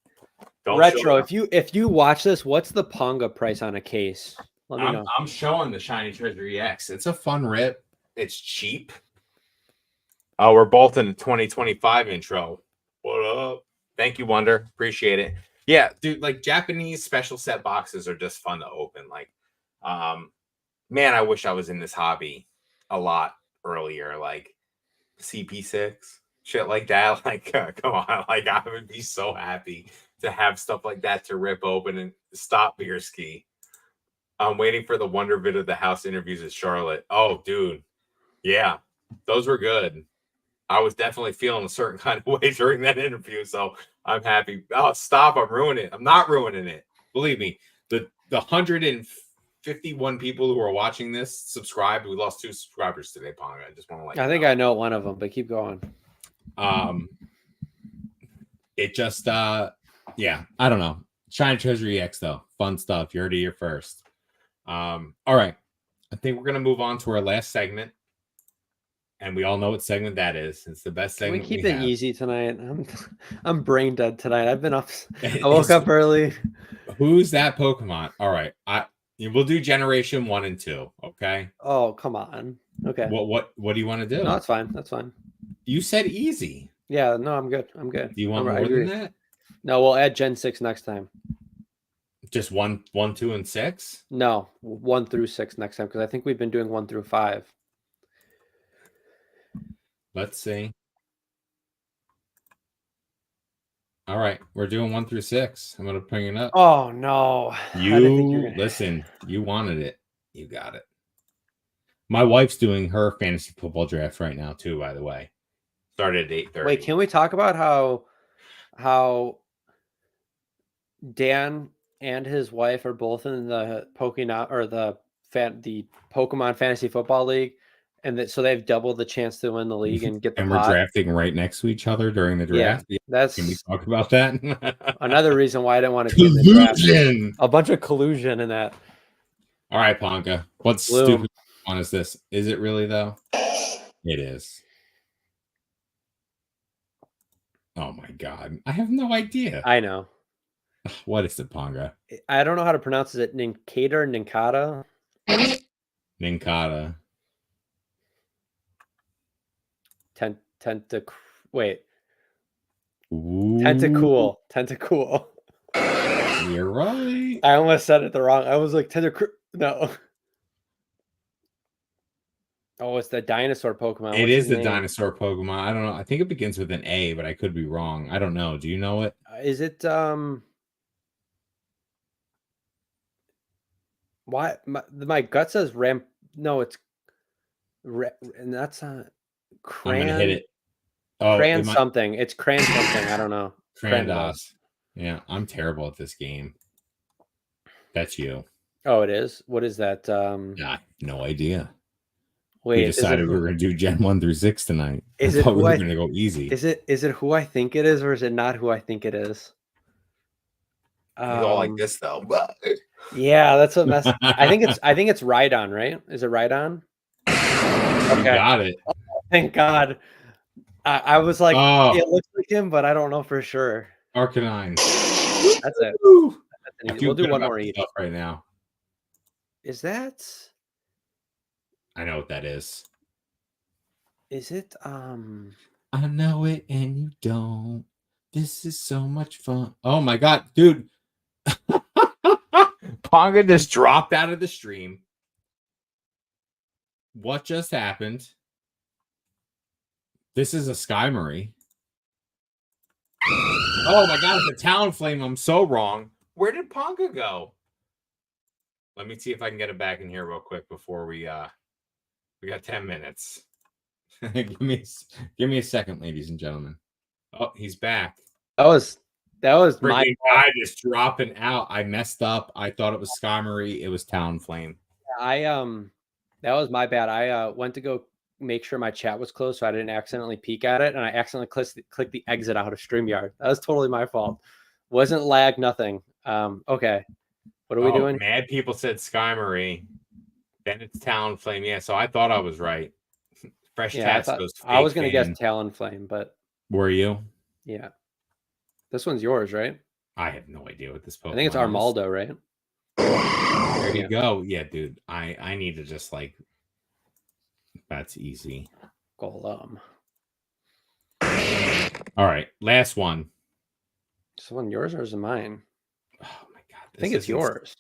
S3: don't
S2: Retro. If you watch this, what's the Ponga price on a case? Let me know.
S3: I'm showing the Shiny Treasure EX. It's a fun rip. It's cheap. Oh, we're both in the 2025 intro. What up? Thank you, Wonder. Appreciate it. Yeah, dude, like Japanese special set boxes are just fun to open. Like, man, I wish I was in this hobby a lot earlier. Like CP6, shit like that. Like, come on. Like, I would be so happy to have stuff like that to rip open and stop beer ski. I'm waiting for the Wonder vid of the house interviews with Charlotte. Oh, dude. Yeah, those were good. I was definitely feeling a certain kind of way during that interview, so I'm happy. Oh, stop. I'm ruining it. I'm not ruining it. Believe me, the 151 people who are watching this subscribed. We lost 2 subscribers today, Ponga. I just want to let you
S2: think I know one of them, but keep going.
S3: It just yeah, I don't know. Shiny Treasure EX though. Fun stuff. You heard it here first. All right. I think we're gonna move on to our last segment. And we all know what segment that is. It's the best segment.
S2: Can we keep it easy tonight? I'm brain dead tonight. I've been up. I woke up early.
S3: Who's that Pokemon? All right. We'll do generation 1 and 2. Okay.
S2: Oh, come on. Okay.
S3: What do you want to do?
S2: No, that's fine. That's fine.
S3: You said easy.
S2: Yeah, no, I'm good. I'm good.
S3: Do you want more than that?
S2: No, we'll add Gen 6 next time.
S3: Just 1, 2, and 6?
S2: No, 1 through 6 next time, because I think we've been doing 1 through 5.
S3: Let's see. All right, we're doing 1 through 6. I'm gonna bring it up.
S2: Oh no!
S3: Listen. You wanted it. You got it. My wife's doing her fantasy football draft right now too. By the way, started at 8:30.
S2: Wait, can we talk about how Dan and his wife are both in the Pokemon or the Pokemon Fantasy Football League, and so they've doubled the chance to win the league and get the
S3: and we're drafting right next to each other during the draft.
S2: Yeah, that's.
S3: Can we talk about that?
S2: Another reason why I didn't want to be in the draft. A bunch of collusion in that.
S3: All right, Ponga. What stupid one is this? Is it really though? It is. Oh my god, I have no idea.
S2: I know.
S3: What is it, Ponga?
S2: I don't know how to pronounce it. Nincada or Nincada?
S3: Nincada.
S2: Wait.
S3: Ooh.
S2: Tentacool.
S3: You're right.
S2: I almost said it the wrong. I was like no. Oh, it's the dinosaur Pokemon.
S3: It is the dinosaur Pokemon. I don't know. I think it begins with an A, but I could be wrong. I don't know. Do you know it?
S2: Is it why my gut says Ram? No, it's and that's not Cran.
S3: I'm gonna hit it. Oh,
S2: Cran something. It's Cran something. I don't know.
S3: Crandos. Yeah, I'm terrible at this game. That's you.
S2: Oh, it is. What is that?
S3: Yeah, no idea.
S2: Wait,
S3: we decided we were going to do Gen 1 through 6 tonight.
S2: Is it? We were
S3: going to go easy.
S2: Is it who I think it is, or is it not who I think it is?
S3: You go like this though.
S2: Yeah, that's what mess. I think it's Rhydon, right? Is it Rhydon?
S3: Okay. You got it.
S2: Oh, thank God. I was like, it looks like him, but I don't know for sure.
S3: Arcanine.
S2: That's it. We'll do one more each
S3: right now.
S2: Is that?
S3: I know what that is.
S2: Is it?
S3: I know it and you don't. This is so much fun. Oh my God, dude. Ponga just dropped out of the stream. What just happened? This is a Skymory. Oh my God, it's a Talonflame. I'm so wrong. Where did Ponga go? Let me see if I can get it back in here real quick before we got 10 minutes. give me a second, ladies and gentlemen. Oh, he's back.
S2: That was That was my
S3: freaking guy just dropping out. I messed up. I thought it was Sky Marie. It was Talonflame.
S2: That was my bad. I went to go make sure my chat was closed so I didn't accidentally peek at it, and I accidentally clicked the exit out of StreamYard. That was totally my fault. Wasn't lag, nothing. Okay. What are we doing?
S3: Mad people said Sky Marie. Then it's Talonflame. Yeah, so I thought I was right. Fresh Tats goes fake
S2: I was going to guess
S3: fan.
S2: Talonflame, but
S3: Were you?
S2: Yeah. This one's yours, right?
S3: I have no idea what this Pokemon
S2: I think it's Armaldo, right?
S3: There you go. Yeah, dude. I need to just like that's easy.
S2: Golem.
S3: All right, last one.
S2: Is this one yours or is it mine?
S3: Oh my god.
S2: I think it's yours.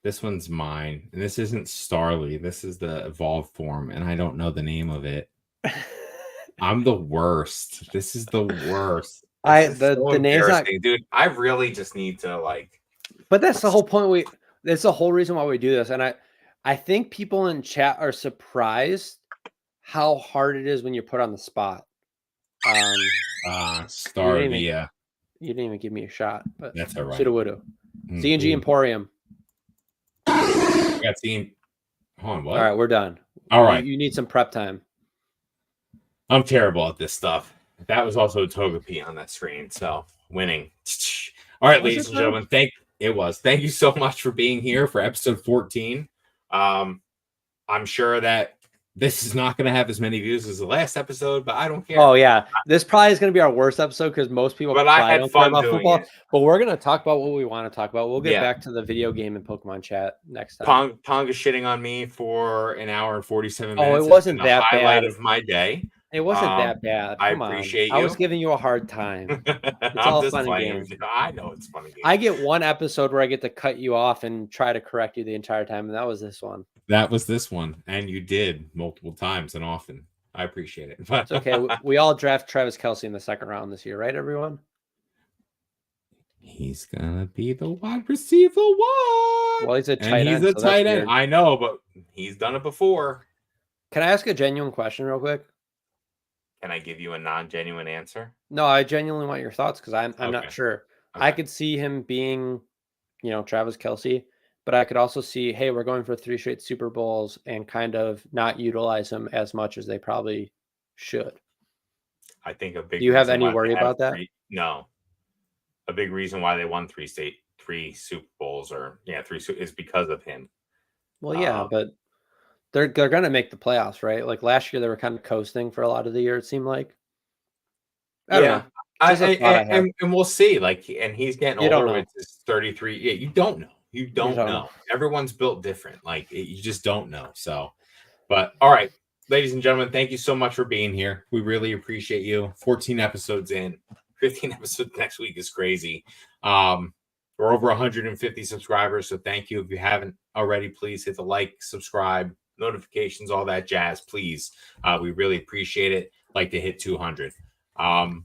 S3: This one's mine. And this isn't Starly. This is the evolved form, and I don't know the name of it. I'm the worst. This is the worst.
S2: The name's not,
S3: dude. I really just need to like.
S2: But that's the whole point. That's the whole reason why we do this, and I think people in chat are surprised how hard it is when you're put on the spot.
S3: Starvia.
S2: You didn't even give me a shot, but
S3: that's all right.
S2: Shoulda, woulda. CNG Emporium.
S3: Got seen. Hold on, what?
S2: All right, we're done.
S3: All right.
S2: You need some prep time.
S3: I'm terrible at this stuff. That was also a Togepi on that screen, so winning. All right, ladies and gentlemen, thank you so much for being here for episode 14. I'm sure that this is not going to have as many views as the last episode, but I don't care.
S2: Oh yeah, this probably is going to be our worst episode because most people
S3: but I had
S2: don't
S3: fun
S2: care about
S3: doing
S2: football.
S3: it.
S2: But we're going to talk about what we want to talk about. We'll get back to the video game and Pokemon chat next time.
S3: Pong is shitting on me for an hour and 47 minutes.
S2: Oh, it wasn't that
S3: highlight
S2: bad
S3: of my day.
S2: It wasn't that bad.
S3: Come I appreciate
S2: on.
S3: you.
S2: I was giving you a hard time. It's all fun and games.
S3: I know it's fun and games.
S2: I get one episode where I get to cut you off and try to correct you the entire time, and that was this one.
S3: That was this one, and you did multiple times and often. I appreciate it.
S2: It's okay. We all draft Travis Kelce in the second round this year, right, everyone?
S3: He's gonna be the wide receiver one.
S2: Well, he's a tight end.
S3: He's a tight end. I know, but he's done it before.
S2: Can I ask a genuine question real quick?
S3: Can I give you a non-genuine answer?
S2: No, I genuinely want your thoughts because I'm not sure. Okay. I could see him being, Travis Kelce, but I could also see, hey, we're going for 3 straight Super Bowls and kind of not utilize him as much as they probably should. I think a big. Do you have any worry about that? No. A big reason why they won 3 Super Bowls is because of him. Well, yeah, but they're going to make the playoffs, right? Like last year, they were kind of coasting for a lot of the year. It seemed like. I don't know. And we'll see. And he's getting older with his 33. Yeah, you don't know. You don't know. Everyone's built different. You just don't know. So, but all right, ladies and gentlemen, thank you so much for being here. We really appreciate you. 14 episodes in, 15 episodes next week is crazy. We're over 150 subscribers. So thank you. If you haven't already, please hit the like, subscribe, notifications, all that jazz, please. We really appreciate it. Like to hit 200. And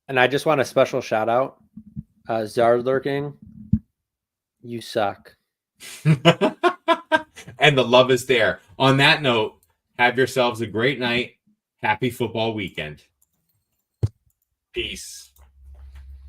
S2: I just want a special shout out. Zardlurking, you suck. And the love is there. On that note, have yourselves a great night. Happy football weekend. Peace.